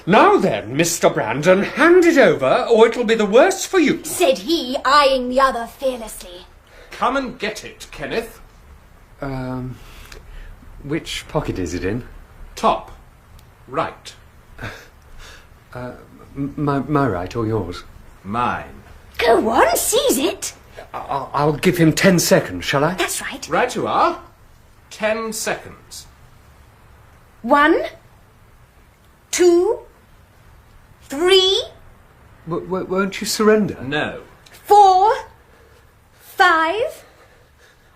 Now then, Mr. Brandon, hand it over, or it'll be the worse for you. Said he, eyeing the other fearlessly. Come and get it, Kenneth. Which pocket is it in? Top. Right. My right or yours? Mine. Go on, seize it. I'll give him 10 seconds, shall I? That's right. Right you are. 10 seconds. 1, 2, 3, Won't you surrender? No. 4, 5,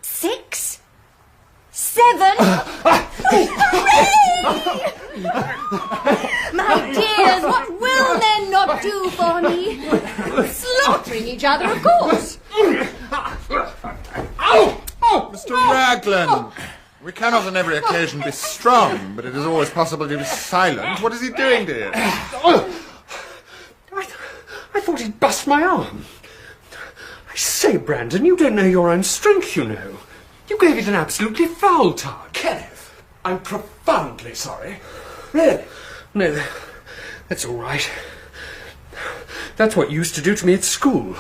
6, 7. Hooray! My dears, what will men not do for me? Slaughtering each other, of course. Mr. Raglan! We cannot on every occasion be strong, but it is always possible to be silent. What is he doing to you? I thought he'd bust my arm. I say, Brandon, you don't know your own strength, you know. You gave it an absolutely foul tug. Kenneth, I'm profoundly sorry. Really? No, that's all right. That's what you used to do to me at school.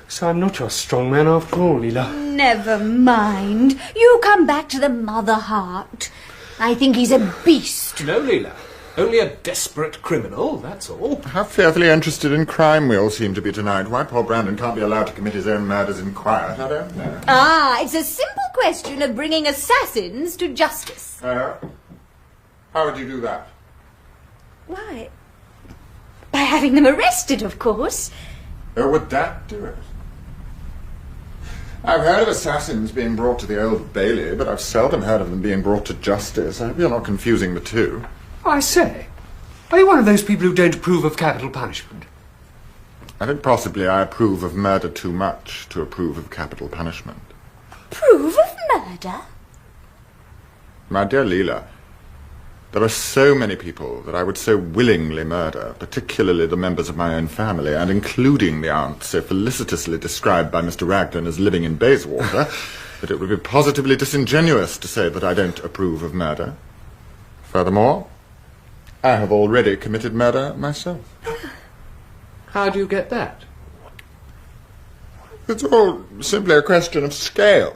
So I'm not your strong man after all, Leela. Never mind. You come back to the mother heart. I think he's a beast. No, Leela. Only a desperate criminal, that's all. How fearfully interested in crime we all seem to be tonight. Why poor Brandon can't be allowed to commit his own murders in quiet, I don't know. Ah, it's a simple question of bringing assassins to justice. How would you do that? Why? By having them arrested, of course. Would that do it? I've heard of assassins being brought to the Old Bailey, but I've seldom heard of them being brought to justice. I hope you're not confusing the two. I say, are you one of those people who don't approve of capital punishment? I think possibly I approve of murder too much to approve of capital punishment. Approve of murder? My dear Leela, there are so many people that I would so willingly murder, particularly the members of my own family, and including the aunt so felicitously described by Mr. Raglan as living in Bayswater, that it would be positively disingenuous to say that I don't approve of murder. Furthermore, I have already committed murder myself. How do you get that? It's all simply a question of scale.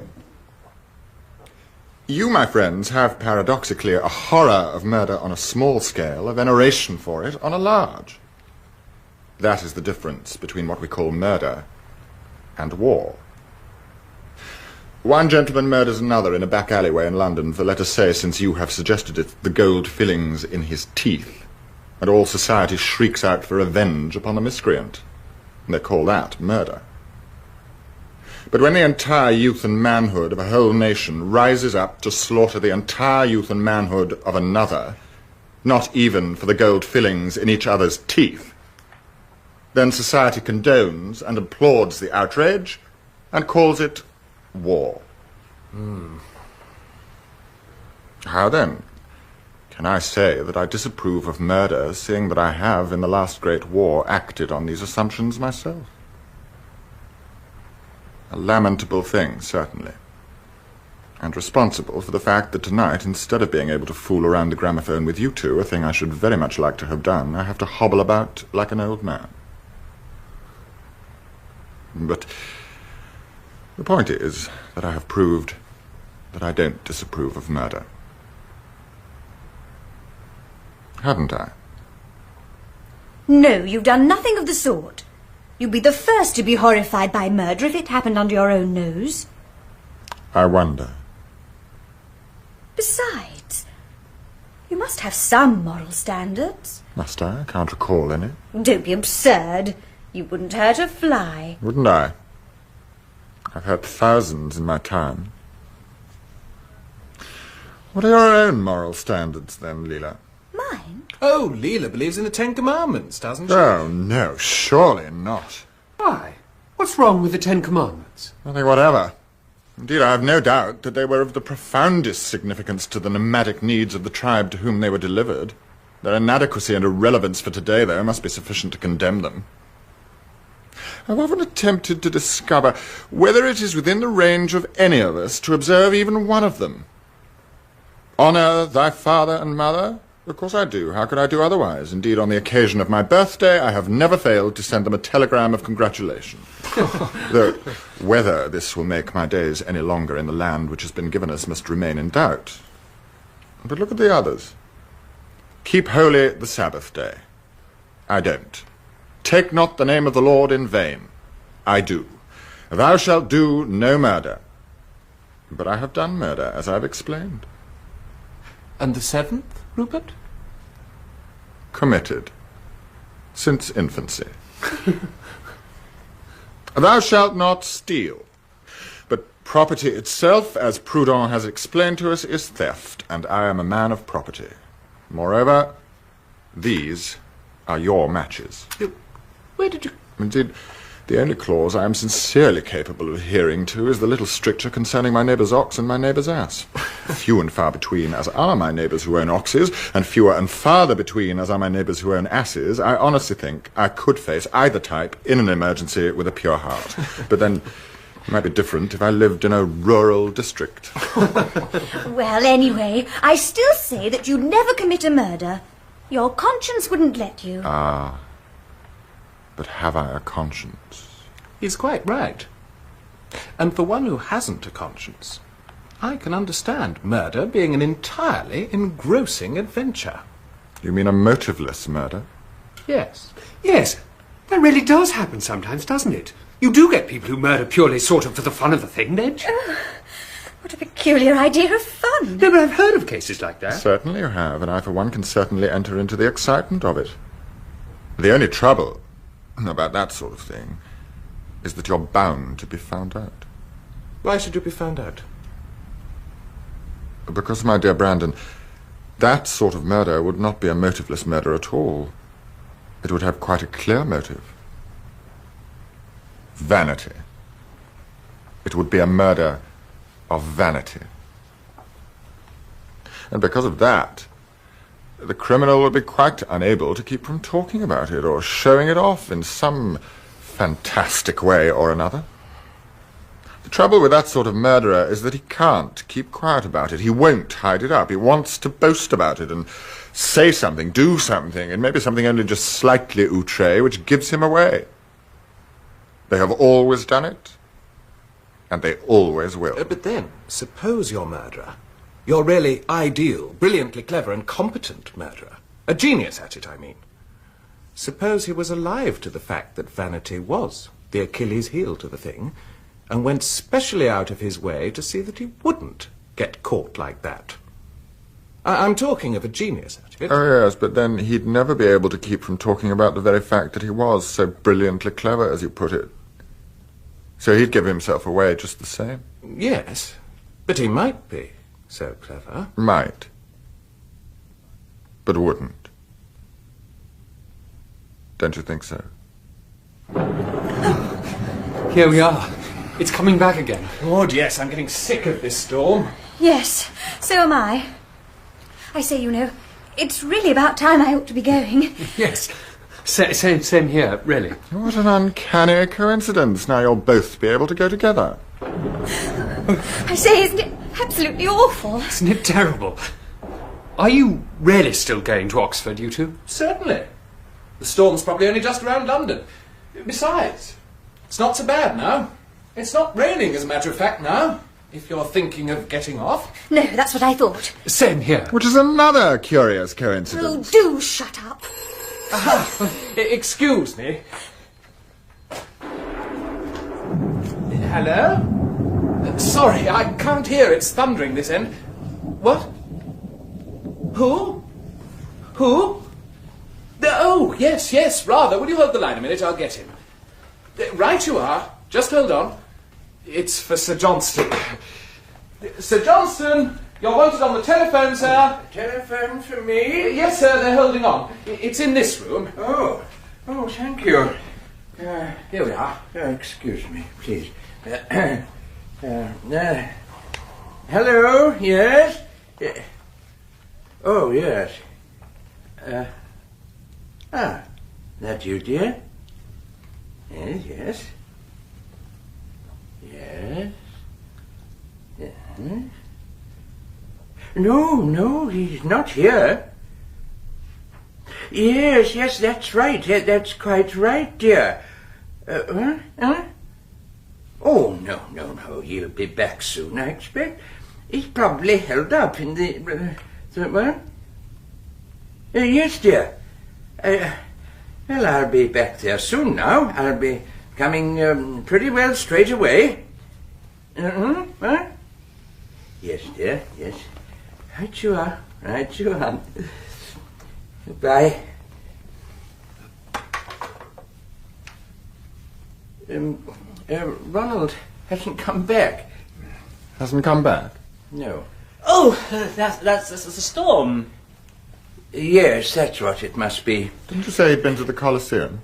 You, my friends, have paradoxically a horror of murder on a small scale, a veneration for it on a large. That is the difference between what we call murder and war. One gentleman murders another in a back alleyway in London for, let us say, since you have suggested it, the gold fillings in his teeth, and all society shrieks out for revenge upon the miscreant. And they call that murder. But when the entire youth and manhood of a whole nation rises up to slaughter the entire youth and manhood of another, not even for the gold fillings in each other's teeth, then society condones and applauds the outrage and calls it war. How then can I say that I disapprove of murder, seeing that I have, in the last great war, acted on these assumptions myself? A lamentable thing, certainly, and responsible for the fact that tonight, instead of being able to fool around the gramophone with you two, a thing I should very much like to have done, I have to hobble about like an old man. But the point is that I have proved that I don't disapprove of murder. Hadn't I? No, you've done nothing of the sort. You'd be the first to be horrified by murder if it happened under your own nose. I wonder. Besides, you must have some moral standards. Must I? I can't recall any. Don't be absurd. You wouldn't hurt a fly. Wouldn't I? I've hurt thousands in my time. What are your own moral standards, then, Leela? Mine? Oh, Leela believes in the Ten Commandments, doesn't she? Oh, no, surely not. Why? What's wrong with the Ten Commandments? Nothing whatever. Indeed, I have no doubt that they were of the profoundest significance to the nomadic needs of the tribe to whom they were delivered. Their inadequacy and irrelevance for today, though, must be sufficient to condemn them. I've often attempted to discover whether it is within the range of any of us to observe even one of them. Honour thy father and mother? Of course I do. How could I do otherwise? Indeed, on the occasion of my birthday, I have never failed to send them a telegram of congratulation. Though whether this will make my days any longer in the land which has been given us must remain in doubt. But look at the others. Keep holy the Sabbath day. I don't. Take not the name of the Lord in vain. I do. Thou shalt do no murder. But I have done murder, as I've explained. And the seventh, Rupert? Committed. Since infancy. Thou shalt not steal. But property itself, as Proudhon has explained to us, is theft, and I am a man of property. Moreover, these are your matches. Where did you... Indeed, the only clause I am sincerely capable of adhering to is the little stricture concerning my neighbour's ox and my neighbour's ass. Few and far between as are my neighbours who own oxes, and fewer and farther between as are my neighbours who own asses, I honestly think I could face either type in an emergency with a pure heart. But then it might be different if I lived in a rural district. Well, anyway, I still say that you'd never commit a murder. Your conscience wouldn't let you. Ah. But have I a conscience? He's quite right. And for one who hasn't a conscience, I can understand murder being an entirely engrossing adventure. You mean a motiveless murder? Yes. Yes, that really does happen sometimes, doesn't it? You do get people who murder purely sort of for the fun of the thing, Nedge. What a peculiar idea of fun. No, but I've heard of cases like that. Certainly you have, and I for one can certainly enter into the excitement of it. The only trouble about that sort of thing is that you're bound to be found out. Why should you be found out? Because, my dear Brandon, that sort of murder would not be a motiveless murder at all. It would have quite a clear motive. Vanity. It would be a murder of vanity. And because of that, the criminal would be quite unable to keep from talking about it or showing it off in some fantastic way or another. The trouble with that sort of murderer is that he can't keep quiet about it. He won't hide it up. He wants to boast about it and say something, do something, and maybe something only just slightly outre, which gives him away. They have always done it, and they always will. But then, suppose your murderer. You're really ideal, brilliantly clever and competent murderer. A genius at it, I mean. Suppose he was alive to the fact that vanity was the Achilles heel to the thing, and went specially out of his way to see that he wouldn't get caught like that. I'm talking of a genius at it. Oh, yes, but then he'd never be able to keep from talking about the very fact that he was so brilliantly clever, as you put it. So he'd give himself away just the same. Yes, but he might be so clever. Might. But wouldn't. Don't you think so? Here we are. It's coming back again. Lord, yes, I'm getting sick of this storm. Yes, so am I. I say, you know, it's really about time I ought to be going. Yes. Same here, really. What an uncanny coincidence. Now you'll both be able to go together. I say, isn't it absolutely awful? Isn't it terrible? Are you really still going to Oxford, you two? Certainly. The storm's probably only just around London. Besides, it's not so bad now. It's not raining, as a matter of fact, now. if you're thinking of getting off. No, that's what I thought. Same here. Which is another curious coincidence. Oh, do shut up. Excuse me. Hello? Sorry, I can't hear. It's thundering this end. What? Who? Who? Oh, yes, rather. Will you hold the line a minute? I'll get him. Right you are. Just hold on. It's for Sir Johnston. Sir Johnston, you're wanted on the telephone, sir. Telephone for me? Yes, sir, they're holding on. It's in this room. Oh, thank you. Here we are. Excuse me, please. Hello, yes? Oh, yes. That you, dear? Yes. Yes. No, he's not here. Yes, that's right. That's quite right, dear. Oh, no, he'll be back soon, I expect. He's probably held up in the what? Yes, dear. Well, I'll be back there soon now. I'll be coming pretty well straight away. Yes, dear, yes. Right you are. Goodbye. Ronald hasn't come back. Hasn't come back? No. Oh, that's the storm. Yes, that's what it must be. Didn't you say he'd been to the Coliseum?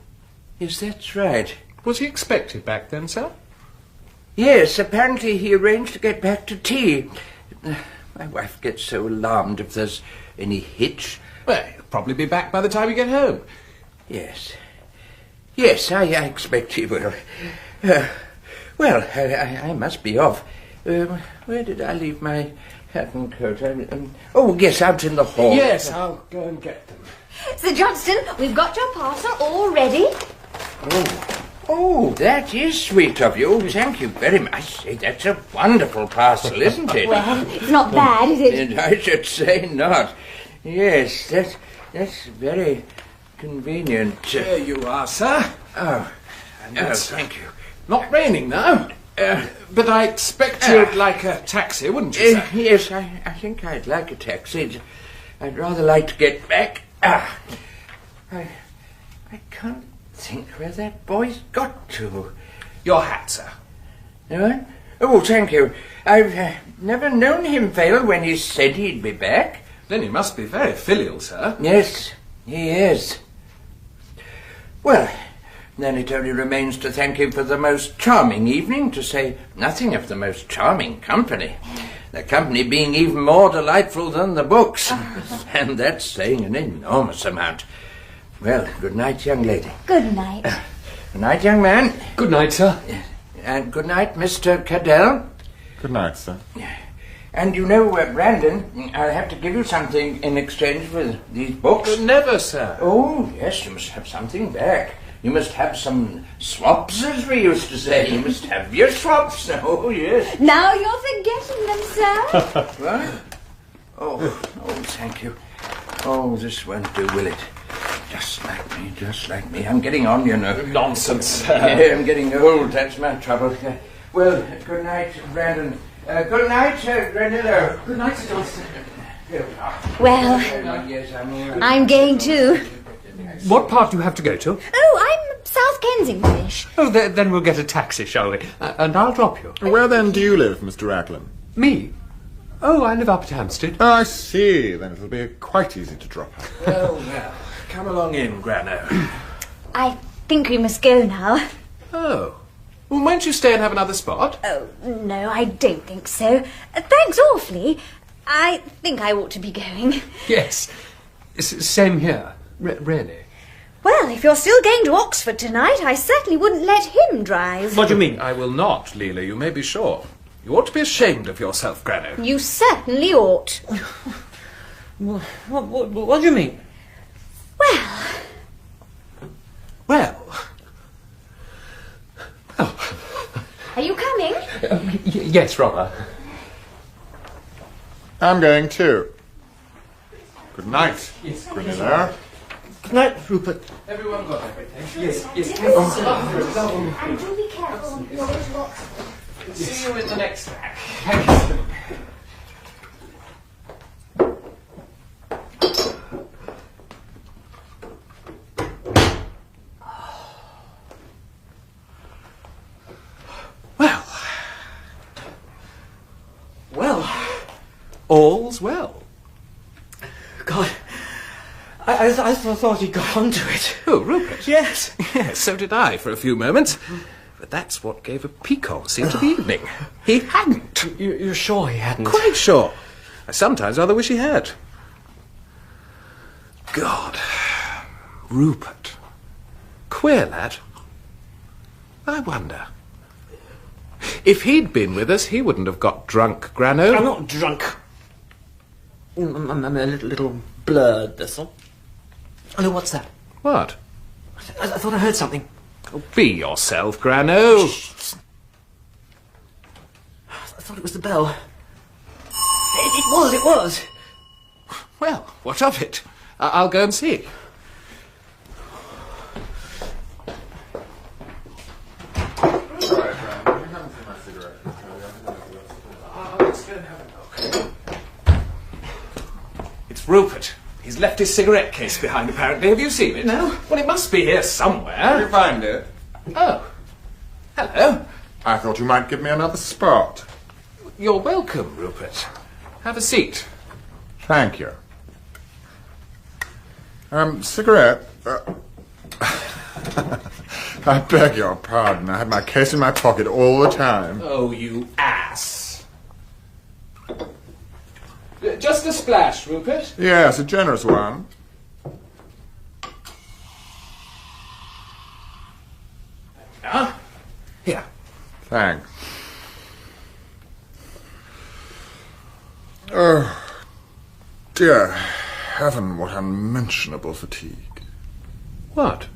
Yes, that's right. Was he expected back then, sir? Yes, apparently he arranged to get back to tea. My wife gets so alarmed if there's any hitch. Well, he'll probably be back by the time we get home. Yes, I expect he will. Well, I must be off. Where did I leave my hat and coat? Oh, yes, out in the hall. Yes, I'll go and get them. Sir Johnston, we've got your parcel all ready. Oh, that is sweet of you. Thank you very much. That's a wonderful parcel, isn't it? Well, it's not bad, is it? I should say not. Yes, that's very convenient. There you are, sir. Oh, It's thank you. not raining now. But I expect you'd like a taxi, wouldn't you, sir? Yes, I think I'd like a taxi. I'd rather like to get back. I can't think where that boy's got to. Your hat, sir. What? Oh, thank you. I've never known him fail when he said he'd be back. Then he must be very filial, sir. Yes, he is. Well, then it only remains to thank him for the most charming evening, to say nothing of the most charming company. The company being even more delightful than the books. And that's saying an enormous amount. Well, good night, young lady. Good night. Good night, young man. Good night, sir. And good night, Mr. Cadell. Good night, sir. And you know, Brandon, I'll have to give you something in exchange for these books. Never, sir. Oh, yes, you must have something back. You must have some swaps, as we used to say. You must have your swaps. Oh, yes. Now you're forgetting them, sir. What? Oh, thank you. Oh, this won't do, will it? Just like me. I'm getting on, you know. Nonsense, sir. Yeah, I'm getting old. That's my trouble. Well, good night, Brandon. Good night, Granillo. Good night, Sir Johnston. Here we are. Well, Yes, I'm I'm going too. What part do you have to go to? Oh, I'm South Kensingtonish. Oh, then we'll get a taxi, shall we? And I'll drop you. Where then do you live, Mr. Raglan? Me? Oh, I live up at Hampstead. Oh, I see. Then it'll be quite easy to drop her. Well, come along in, Grano. I think we must go now. Oh. Well, won't you stay and have another spot? Oh, no, I don't think so. Thanks awfully. I think I ought to be going. Yes. Same here. Really. Well, if you're still going to Oxford tonight, I certainly wouldn't let him drive. What do you mean? I will not, Leela, you may be sure. You ought to be ashamed of yourself, Grano. You certainly ought. What do you mean? Well, Oh. are you coming? Yes, rather. I'm going too. Good night, Granillo. Good night, Rupert. Everyone got everything? Yes. And do be careful. You're locked. See you in the next act. Well, all's well. God, I thought he'd got onto it. Oh, Rupert? Yes. Yes, so did I for a few moments. But that's what gave a piquancy to the evening. He hadn't. You're sure he hadn't? Quite sure. I sometimes rather wish he had. God. Rupert. Queer lad. I wonder. If he'd been with us, he wouldn't have got drunk, Grano. I'm not drunk. I'm a little blurred, that's all. Oh, no, what's that? What? I thought I heard something. Oh, be yourself, Grano. I thought it was the bell. It was. Well, what of it? I'll go and see. It's Rupert. He's left his cigarette case behind, apparently. Have you seen it? No. Well, it must be here somewhere. Did you find it? Oh. Hello. I thought you might give me another spot. You're welcome, Rupert. Have a seat. Thank you. Cigarette? I beg your pardon. I had my case in my pocket all the time. Oh, you ass. Just a splash, Rupert. Yes, a generous one. Ah, here. Thanks. Oh, dear heaven, what unmentionable fatigue. What?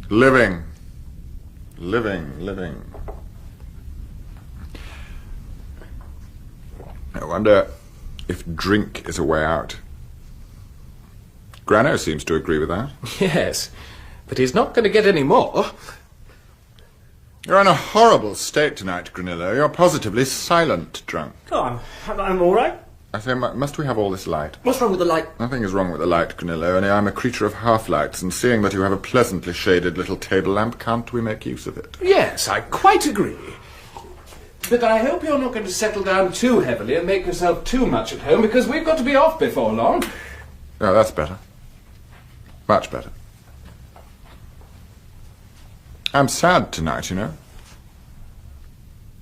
Living. I wonder if drink is a way out. Grano seems to agree with that. Yes, but he's not going to get any more. You're in a horrible state tonight, Granillo. You're positively silent drunk. Oh, I'm all right. I say, must we have all this light? What's wrong with the light? Nothing is wrong with the light, Granillo, only I'm a creature of half-lights, and seeing that you have a pleasantly shaded little table lamp, can't we make use of it? Yes, I quite agree. But I hope you're not going to settle down too heavily and make yourself too much at home, because we've got to be off before long. Oh, that's better. Much better. I'm sad tonight, you know.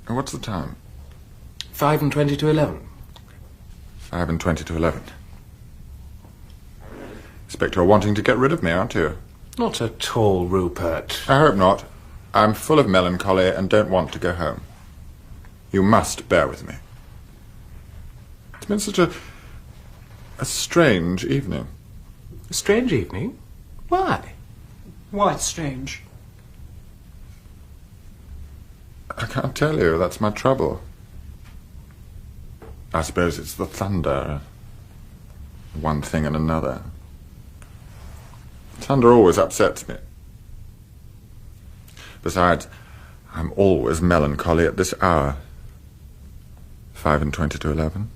What's the time? 5 and 20 to 11. 5 and 20 to 11. Expect you're wanting to get rid of me, aren't you? Not at all, Rupert. I hope not. I'm full of melancholy and don't want to go home. You must bear with me. It's been such a strange evening. A strange evening? Why? Why strange? I can't tell you. That's my trouble. I suppose it's the thunder. One thing and another. Thunder always upsets me. Besides, I'm always melancholy at this hour. 5 and 20 to 11.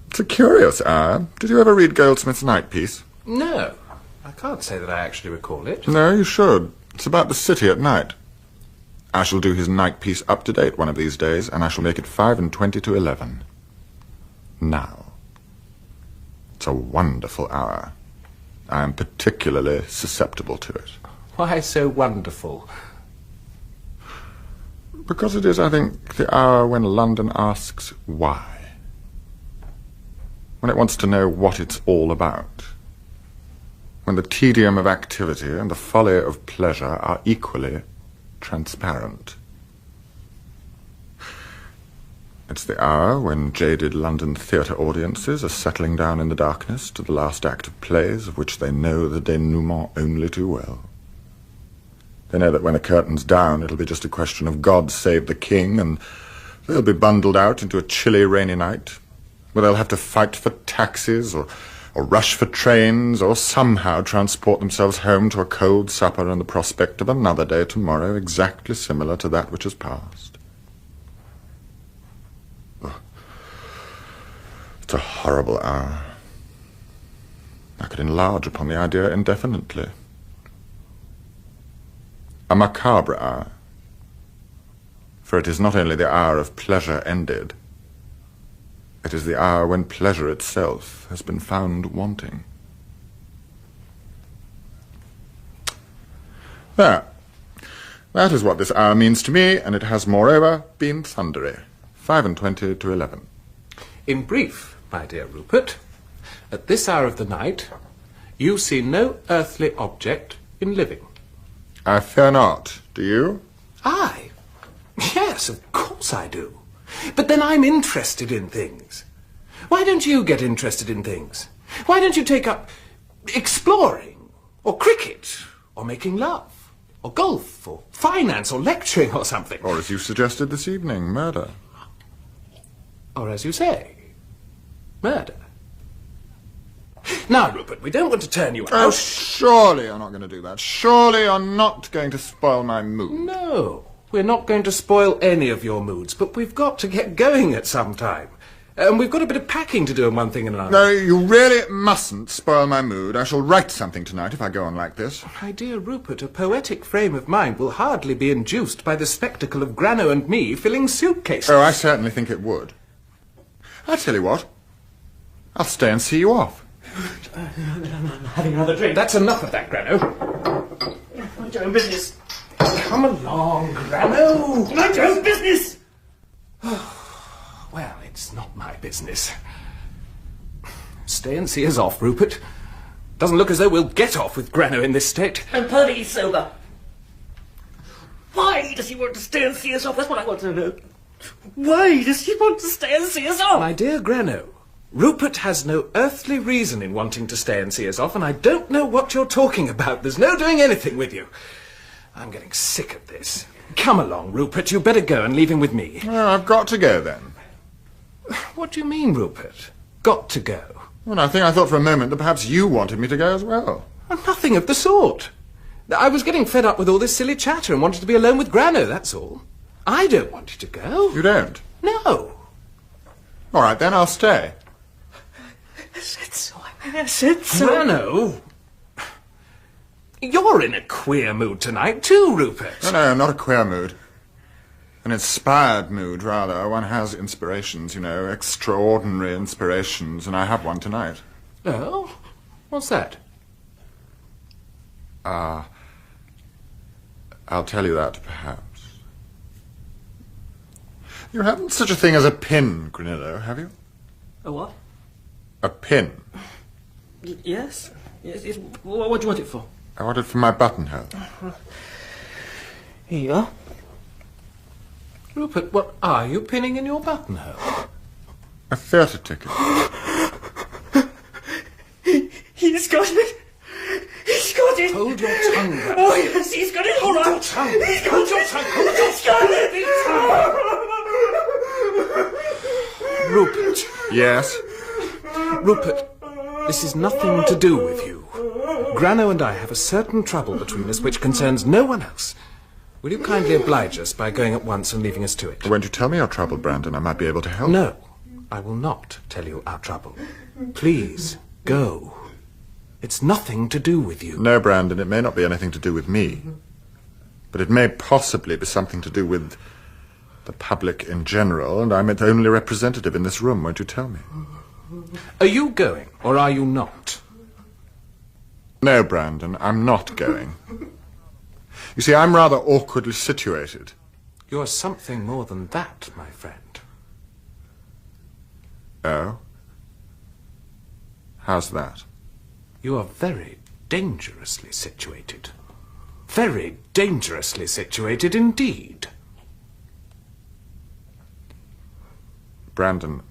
It's a curious hour. Did you ever read Goldsmith's Night Piece? No. I can't say that I actually recall it. No, you should. It's about the city at night. I shall do his night piece up to date one of these days, and I shall make it 5 and 20 to 11. Now. It's a wonderful hour. I am particularly susceptible to it. Why so wonderful? Because it is, I think, the hour when London asks why. When it wants to know what it's all about. When the tedium of activity and the folly of pleasure are equally transparent. It's the hour when jaded London theatre audiences are settling down in the darkness to the last act of plays of which they know the denouement only too well. They know that when the curtain's down, it'll be just a question of God save the King and They'll be bundled out into a chilly, rainy night, where they'll have to fight for taxis, or rush for trains, or somehow transport themselves home to a cold supper and the prospect of another day tomorrow exactly similar to that which has passed. Oh, it's a horrible hour. I could enlarge upon the idea indefinitely. A macabre hour. For it is not only the hour of pleasure ended, it is the hour when pleasure itself has been found wanting. There. That is what this hour means to me, and it has, moreover, been thundery. 25 to 11. In brief, my dear Rupert, at this hour of the night, you see no earthly object in living. I fear not. Do you? I? Yes, of course I do. But then I'm interested in things. Why don't you get interested in things? Why don't you take up exploring, or cricket, or making love, or golf, or finance, or lecturing, or something? Or, as you suggested this evening, murder. Or, as you say, murder. Now, Rupert, we don't want to turn you out. Oh, surely you're not going to do that. Surely you're not going to spoil my mood. No, we're not going to spoil any of your moods, but we've got to get going at some time. And we've got a bit of packing to do in one thing and another. No, you really mustn't spoil my mood. I shall write something tonight if I go on like this. My dear Rupert, a poetic frame of mind will hardly be induced by the spectacle of Granillo and me filling suitcases. Oh, I certainly think it would. I'll tell you what. I'll stay and see you off. I'm having another drink. That's enough of that, Granillo. Mind your own business. Come along, Granillo. Mind your own business! Well, it's not my business. Stay and see us off, Rupert. Doesn't look as though we'll get off with Granillo in this state. I'm perfectly sober. Why does he want to stay and see us off? That's what I want to know. Why does he want to stay and see us off? My dear Granillo, Rupert has no earthly reason in wanting to stay and see us off, and I don't know what you're talking about. There's no doing anything with you. I'm getting sick of this. Come along, Rupert. You better go and leave him with me. Well, I've got to go then. What do you mean, Rupert? Got to go? Well, I thought for a moment that perhaps you wanted me to go as well. Nothing of the sort. I was getting fed up with all this silly chatter and wanted to be alone with Granillo, that's all. I don't want you to go. You don't? No. All right, then I'll stay. I said so. I said so. Granillo? You're in a queer mood tonight too, Rupert. No, not a queer mood. An inspired mood, rather. One has inspirations, you know, extraordinary inspirations, and I have one tonight. Oh? What's that? I'll tell you that, perhaps. You haven't such a thing as a pin, Granillo, have you? A what? A pin. Yes. Yes. What do you want it for? I want it for my buttonhole. Here you are. Rupert, what are you pinning in your buttonhole? A theatre ticket. He's got it. He's got it. Hold your tongue, Granillo. Oh, yes, he's got it. All right. Hold your tongue. He's got Hold your it. tongue. Hold your He's got it. Rupert. Yes? Rupert, this is nothing to do with you. Granillo and I have a certain trouble between us which concerns no one else. Will you kindly oblige us by going at once and leaving us to it? Won't you tell me your trouble, Brandon? I might be able to help. No, I will not tell you our trouble. Please, go. It's nothing to do with you. No, Brandon, it may not be anything to do with me. But it may possibly be something to do with the public in general, and I'm its only representative in this room. Won't you tell me? Are you going, or are you not? No, Brandon, I'm not going. You see, I'm rather awkwardly situated. You're something more than that, my friend. Oh? How's that? You are very dangerously situated. Very dangerously situated indeed. Brandon,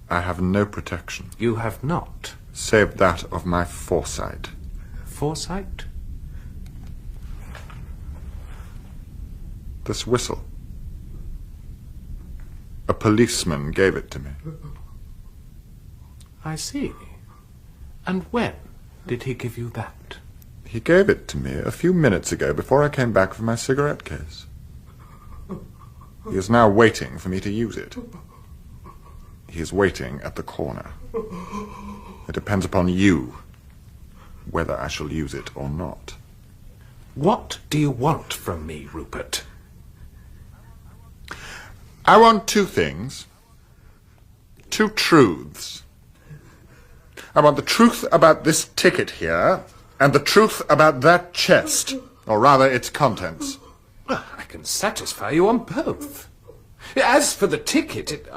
I have no protection. You have not. Save that of my foresight. Foresight? This whistle. A policeman gave it to me. I see. And when did he give you that? He gave it to me a few minutes ago before I came back from my cigarette case. He is now waiting for me to use it. He is waiting at the corner. It depends upon you whether I shall use it or not. What do you want from me, Rupert? I want two things. Two truths. I want the truth about this ticket here, and the truth about that chest, or rather its contents. Well, I can satisfy you on both. As for the ticket,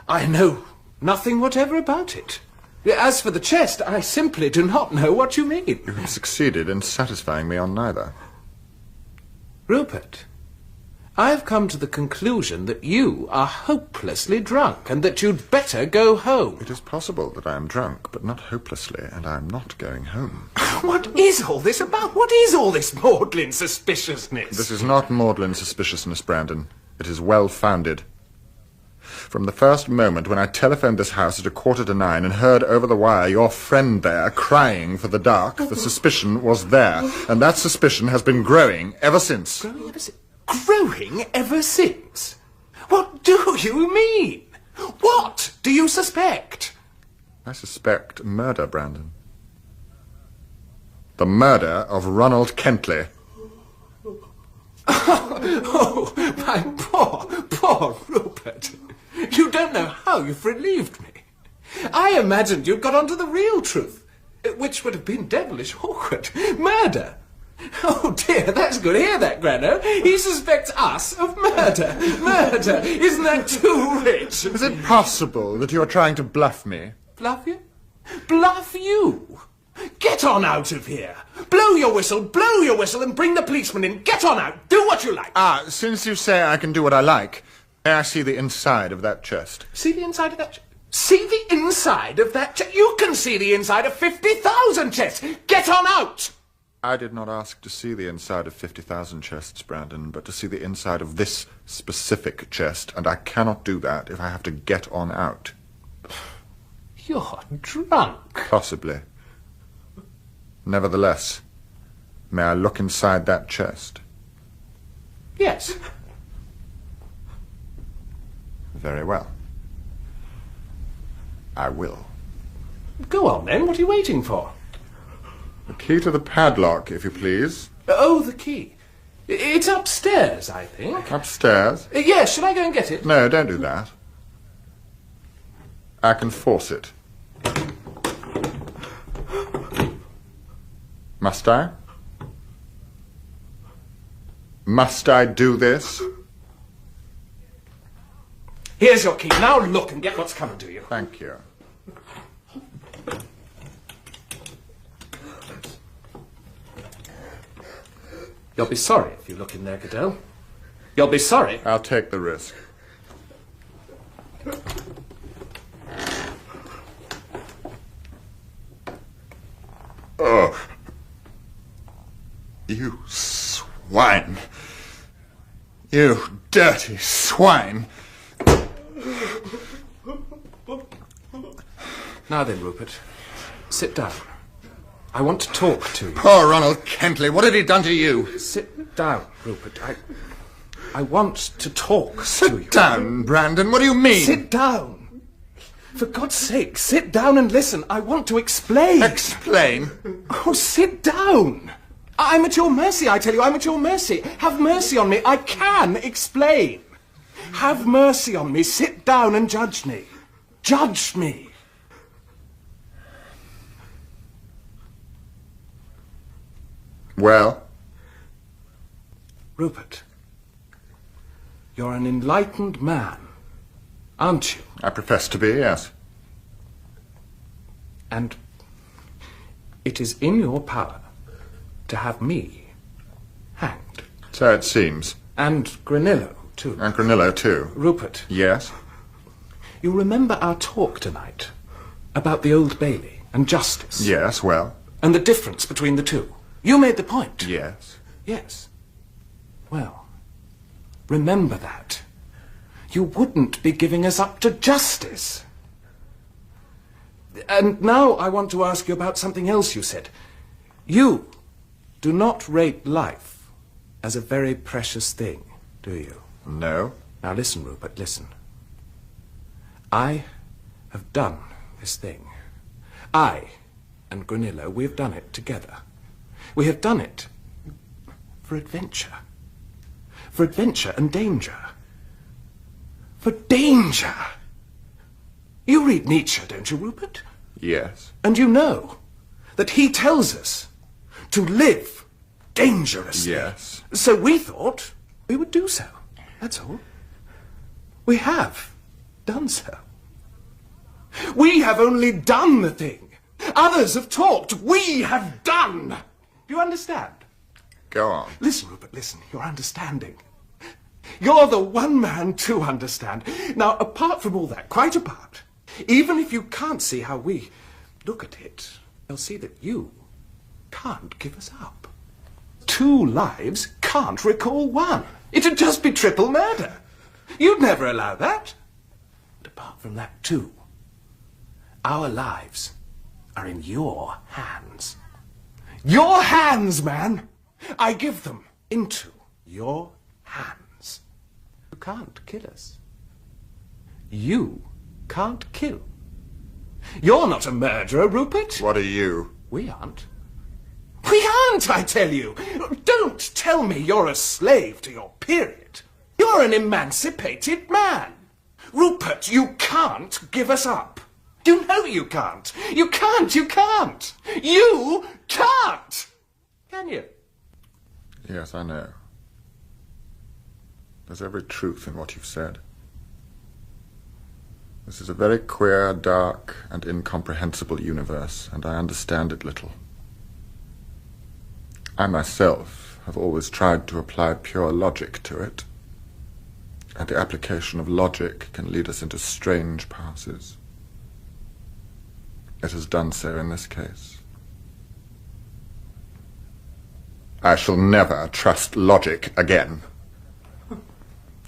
I know nothing whatever about it. As for the chest, I simply do not know what you mean. You have succeeded in satisfying me on neither. Rupert, I have come to the conclusion that you are hopelessly drunk and that you'd better go home. It is possible that I am drunk, but not hopelessly, and I am not going home. What is all this about? What is all this maudlin suspiciousness? This is not maudlin suspiciousness, Brandon. It is well-founded. From the first moment when I telephoned this house at 9:15 and heard over the wire your friend there crying for the dark, the suspicion was there, and that suspicion has been growing ever since. Growing ever since? Growing ever since? What do you mean? What do you suspect? I suspect murder, Brandon. The murder of Ronald Kentley. Oh, my poor Rupert. You don't know how you've relieved me. I imagined you'd got onto the real truth, which would have been devilish awkward. Murder. Oh, dear, that's good. Hear that, Granillo? He suspects us of murder. Murder. Isn't that too rich? Is it possible that you are trying to bluff me? Bluff you? Bluff you? Get on out of here. Blow your whistle, and bring the policeman in. Get on out. Do what you like. Since you say I can do what I like, may I see the inside of that chest? See the inside of that chest? See the inside of that chest? You can see the inside of 50,000 chests. Get on out. I did not ask to see the inside of 50,000 chests, Brandon, but to see the inside of this specific chest, and I cannot do that if I have to get on out. You're drunk. Possibly. Nevertheless, may I look inside that chest? Yes. Very well. I will. Go on, then. What are you waiting for? The key to the padlock, if you please. Oh, the key. It's upstairs, I think. Upstairs? Yes, shall I go and get it? No, don't do that. I can force it. Must I? Must I do this? Here's your key. Now look and get what's coming to you. Thank you. You'll be sorry if you look in there, Cadell. You'll be sorry. I'll take the risk. Oh. You swine. You dirty swine. Now then, Rupert, sit down. I want to talk to you. Poor Ronald Kentley, what had he done to you? Sit down, Rupert. I want to talk to you. Sit down, Brandon, what do you mean? Sit down. For God's sake, sit down and listen. I want to explain. Explain? Oh, sit down. I'm at your mercy, I tell you. I'm at your mercy. Have mercy on me. I can explain. Have mercy on me. Sit down and judge me. Judge me. Well? Rupert, you're an enlightened man, aren't you? I profess to be, yes. And it is in your power to have me hanged. So it seems. And Granillo, too. And Granillo, too. Rupert. Yes? You remember our talk tonight about the Old Bailey and justice? Yes, well? And the difference between the two? You made the point. Yes. Yes. Well, remember that. you wouldn't be giving us up to justice. And now I want to ask you about something else you said. You do not rate life as a very precious thing, do you? No. Now listen, Rupert, listen. I have done this thing. I and Granillo, we have done it together. We have done it for adventure. For adventure and danger. For danger! You read Nietzsche, don't you, Rupert? Yes. And you know that he tells us to live dangerously. Yes. So we thought we would do so. That's all. We have done so. We have only done the thing. Others have talked. We have done. Do you understand? Go on. Listen, Rupert, listen. You're understanding. You're the one man to understand. Now, apart from all that, quite apart, even if you can't see how we look at it, you'll see that you can't give us up. 2 lives can't recall 1. It'd just be triple murder. You'd never allow that. But apart from that, too, our lives are in your hands. Your hands, man! I give them into your hands. You can't kill us. You can't kill. You're not a murderer, Rupert. What are you? We aren't. We aren't, I tell you. Don't tell me you're a slave to your period. You're an emancipated man. Rupert, you can't give us up. You know you can't. You can't. You can't. You can't. Can you? Yes, I know. There's every truth in what you've said. This is a very queer, dark, and incomprehensible universe, and I understand it little. I myself have always tried to apply pure logic to it, and the application of logic can lead us into strange passes. It has done so in this case. I shall never trust logic again.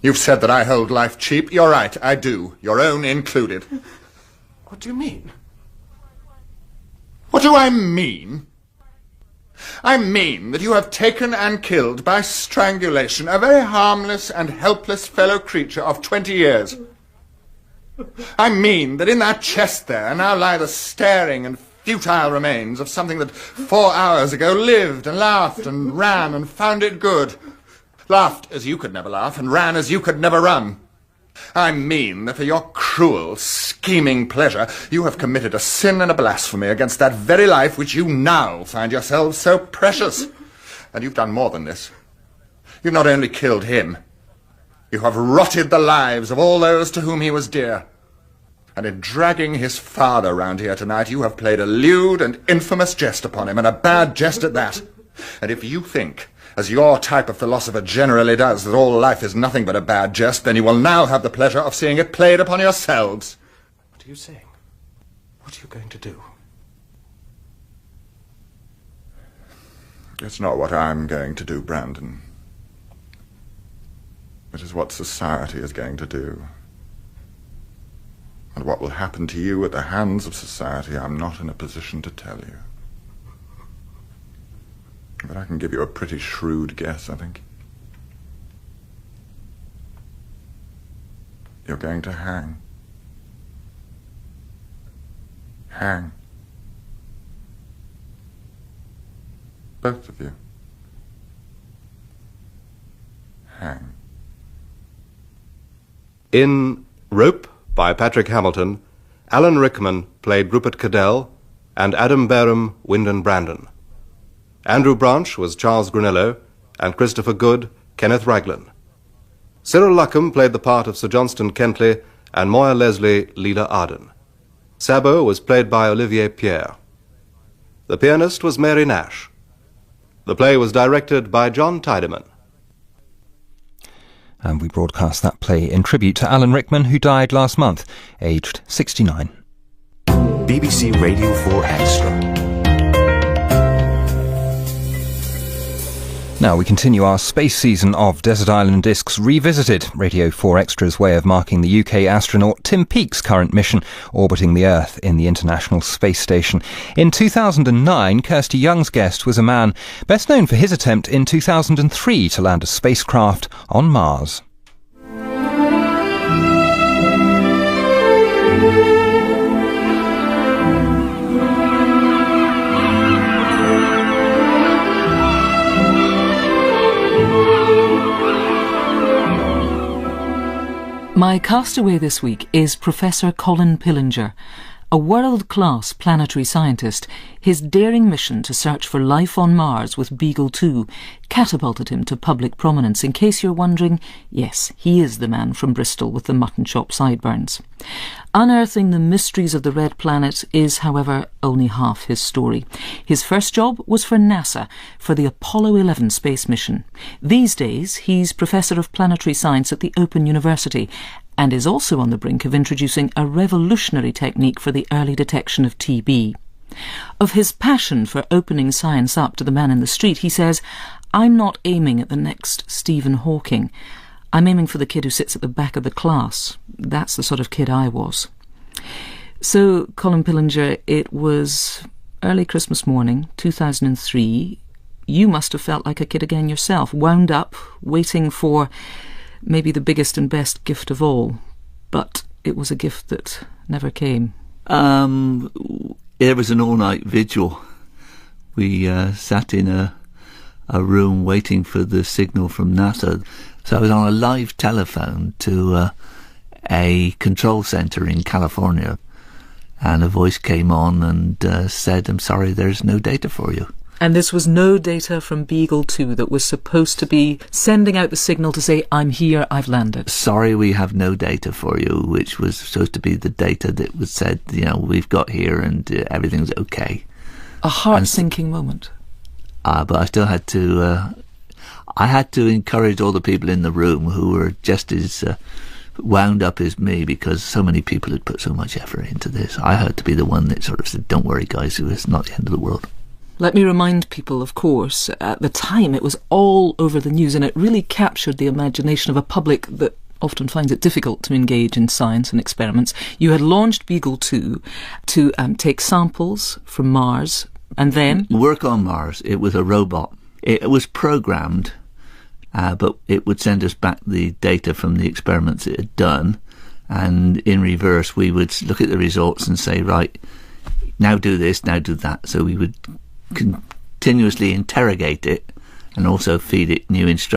You've said that I hold life cheap. You're right, I do. Your own included. What do you mean? What do I mean? I mean that you have taken and killed by strangulation a very harmless and helpless fellow creature of 20 years. I mean that in that chest there now lie the staring and futile remains of something that 4 hours ago lived and laughed and ran and found it good. Laughed as you could never laugh and ran as you could never run. I mean that for your cruel, scheming pleasure, you have committed a sin and a blasphemy against that very life which you now find yourselves so precious. And you've done more than this. You've not only killed him, you have rotted the lives of all those to whom he was dear. And in dragging his father round here tonight, you have played a lewd and infamous jest upon him, and a bad jest at that. And if you think, as your type of philosopher generally does, that all life is nothing but a bad jest, then you will now have the pleasure of seeing it played upon yourselves. What are you saying? What are you going to do? It's not what I'm going to do, Brandon. It is what society is going to do. And what will happen to you at the hands of society, I'm not in a position to tell you. But I can give you a pretty shrewd guess, I think. You're going to hang. Hang. Both of you. Hang. In Rope, by Patrick Hamilton, Alan Rickman played Rupert Cadell, and Adam Barham Wyndham Brandon. Andrew Branch was Charles Granillo, and Christopher Good, Kenneth Raglan. Cyril Luckham played the part of Sir Johnston Kentley, and Moya Leslie, Leela Arden. Sabo was played by Olivier Pierre. The pianist was Mary Nash. The play was directed by John Tiedemann. And we broadcast that play in tribute to Alan Rickman, who died last month, aged 69. BBC Radio 4 Extra. Now we continue our space season of Desert Island Discs Revisited, Radio 4 Extra's way of marking the UK astronaut Tim Peake's current mission orbiting the Earth in the International Space Station. In 2009, Kirsty Young's guest was a man best known for his attempt in 2003 to land a spacecraft on Mars. My castaway this week is Professor Colin Pillinger, a world-class planetary scientist. His daring mission to search for life on Mars with Beagle 2 catapulted him to public prominence. In case you're wondering, yes, he is the man from Bristol with the mutton chop sideburns. Unearthing the mysteries of the Red Planet is, however, only half his story. His first job was for NASA, for the Apollo 11 space mission. These days, he's Professor of Planetary Science at the Open University and is also on the brink of introducing a revolutionary technique for the early detection of TB. Of his passion for opening science up to the man in the street, he says, "I'm not aiming at the next Stephen Hawking. I'm aiming for the kid who sits at the back of the class. That's the sort of kid I was." So, Colin Pillinger, it was early Christmas morning, 2003. You must have felt like a kid again yourself, wound up, waiting for maybe the biggest and best gift of all. But it was a gift that never came. It was an all-night vigil. We sat in a room waiting for the signal from NASA. So I was on a live telephone to a control centre in California, and a voice came on and said, "I'm sorry, there's no data for you." And this was no data from Beagle 2 that was supposed to be sending out the signal to say, "I'm here, I've landed." "Sorry, we have no data for you," which was supposed to be the data that was said, we've got here and everything's okay. A heart-sinking moment. But I still had to... I had to encourage all the people in the room who were just as wound up as me, because so many people had put so much effort into this. I had to be the one that sort of said, "Don't worry, guys, it's not the end of the world." Let me remind people, of course, at the time it was all over the news, and it really captured the imagination of a public that often finds it difficult to engage in science and experiments. You had launched Beagle 2 to take samples from Mars, and then... Work on Mars. It was a robot. It was programmed, but it would send us back the data from the experiments it had done, and in reverse we would look at the results and say, right, now do this, now do that. So we would continuously interrogate it and also feed it new instructions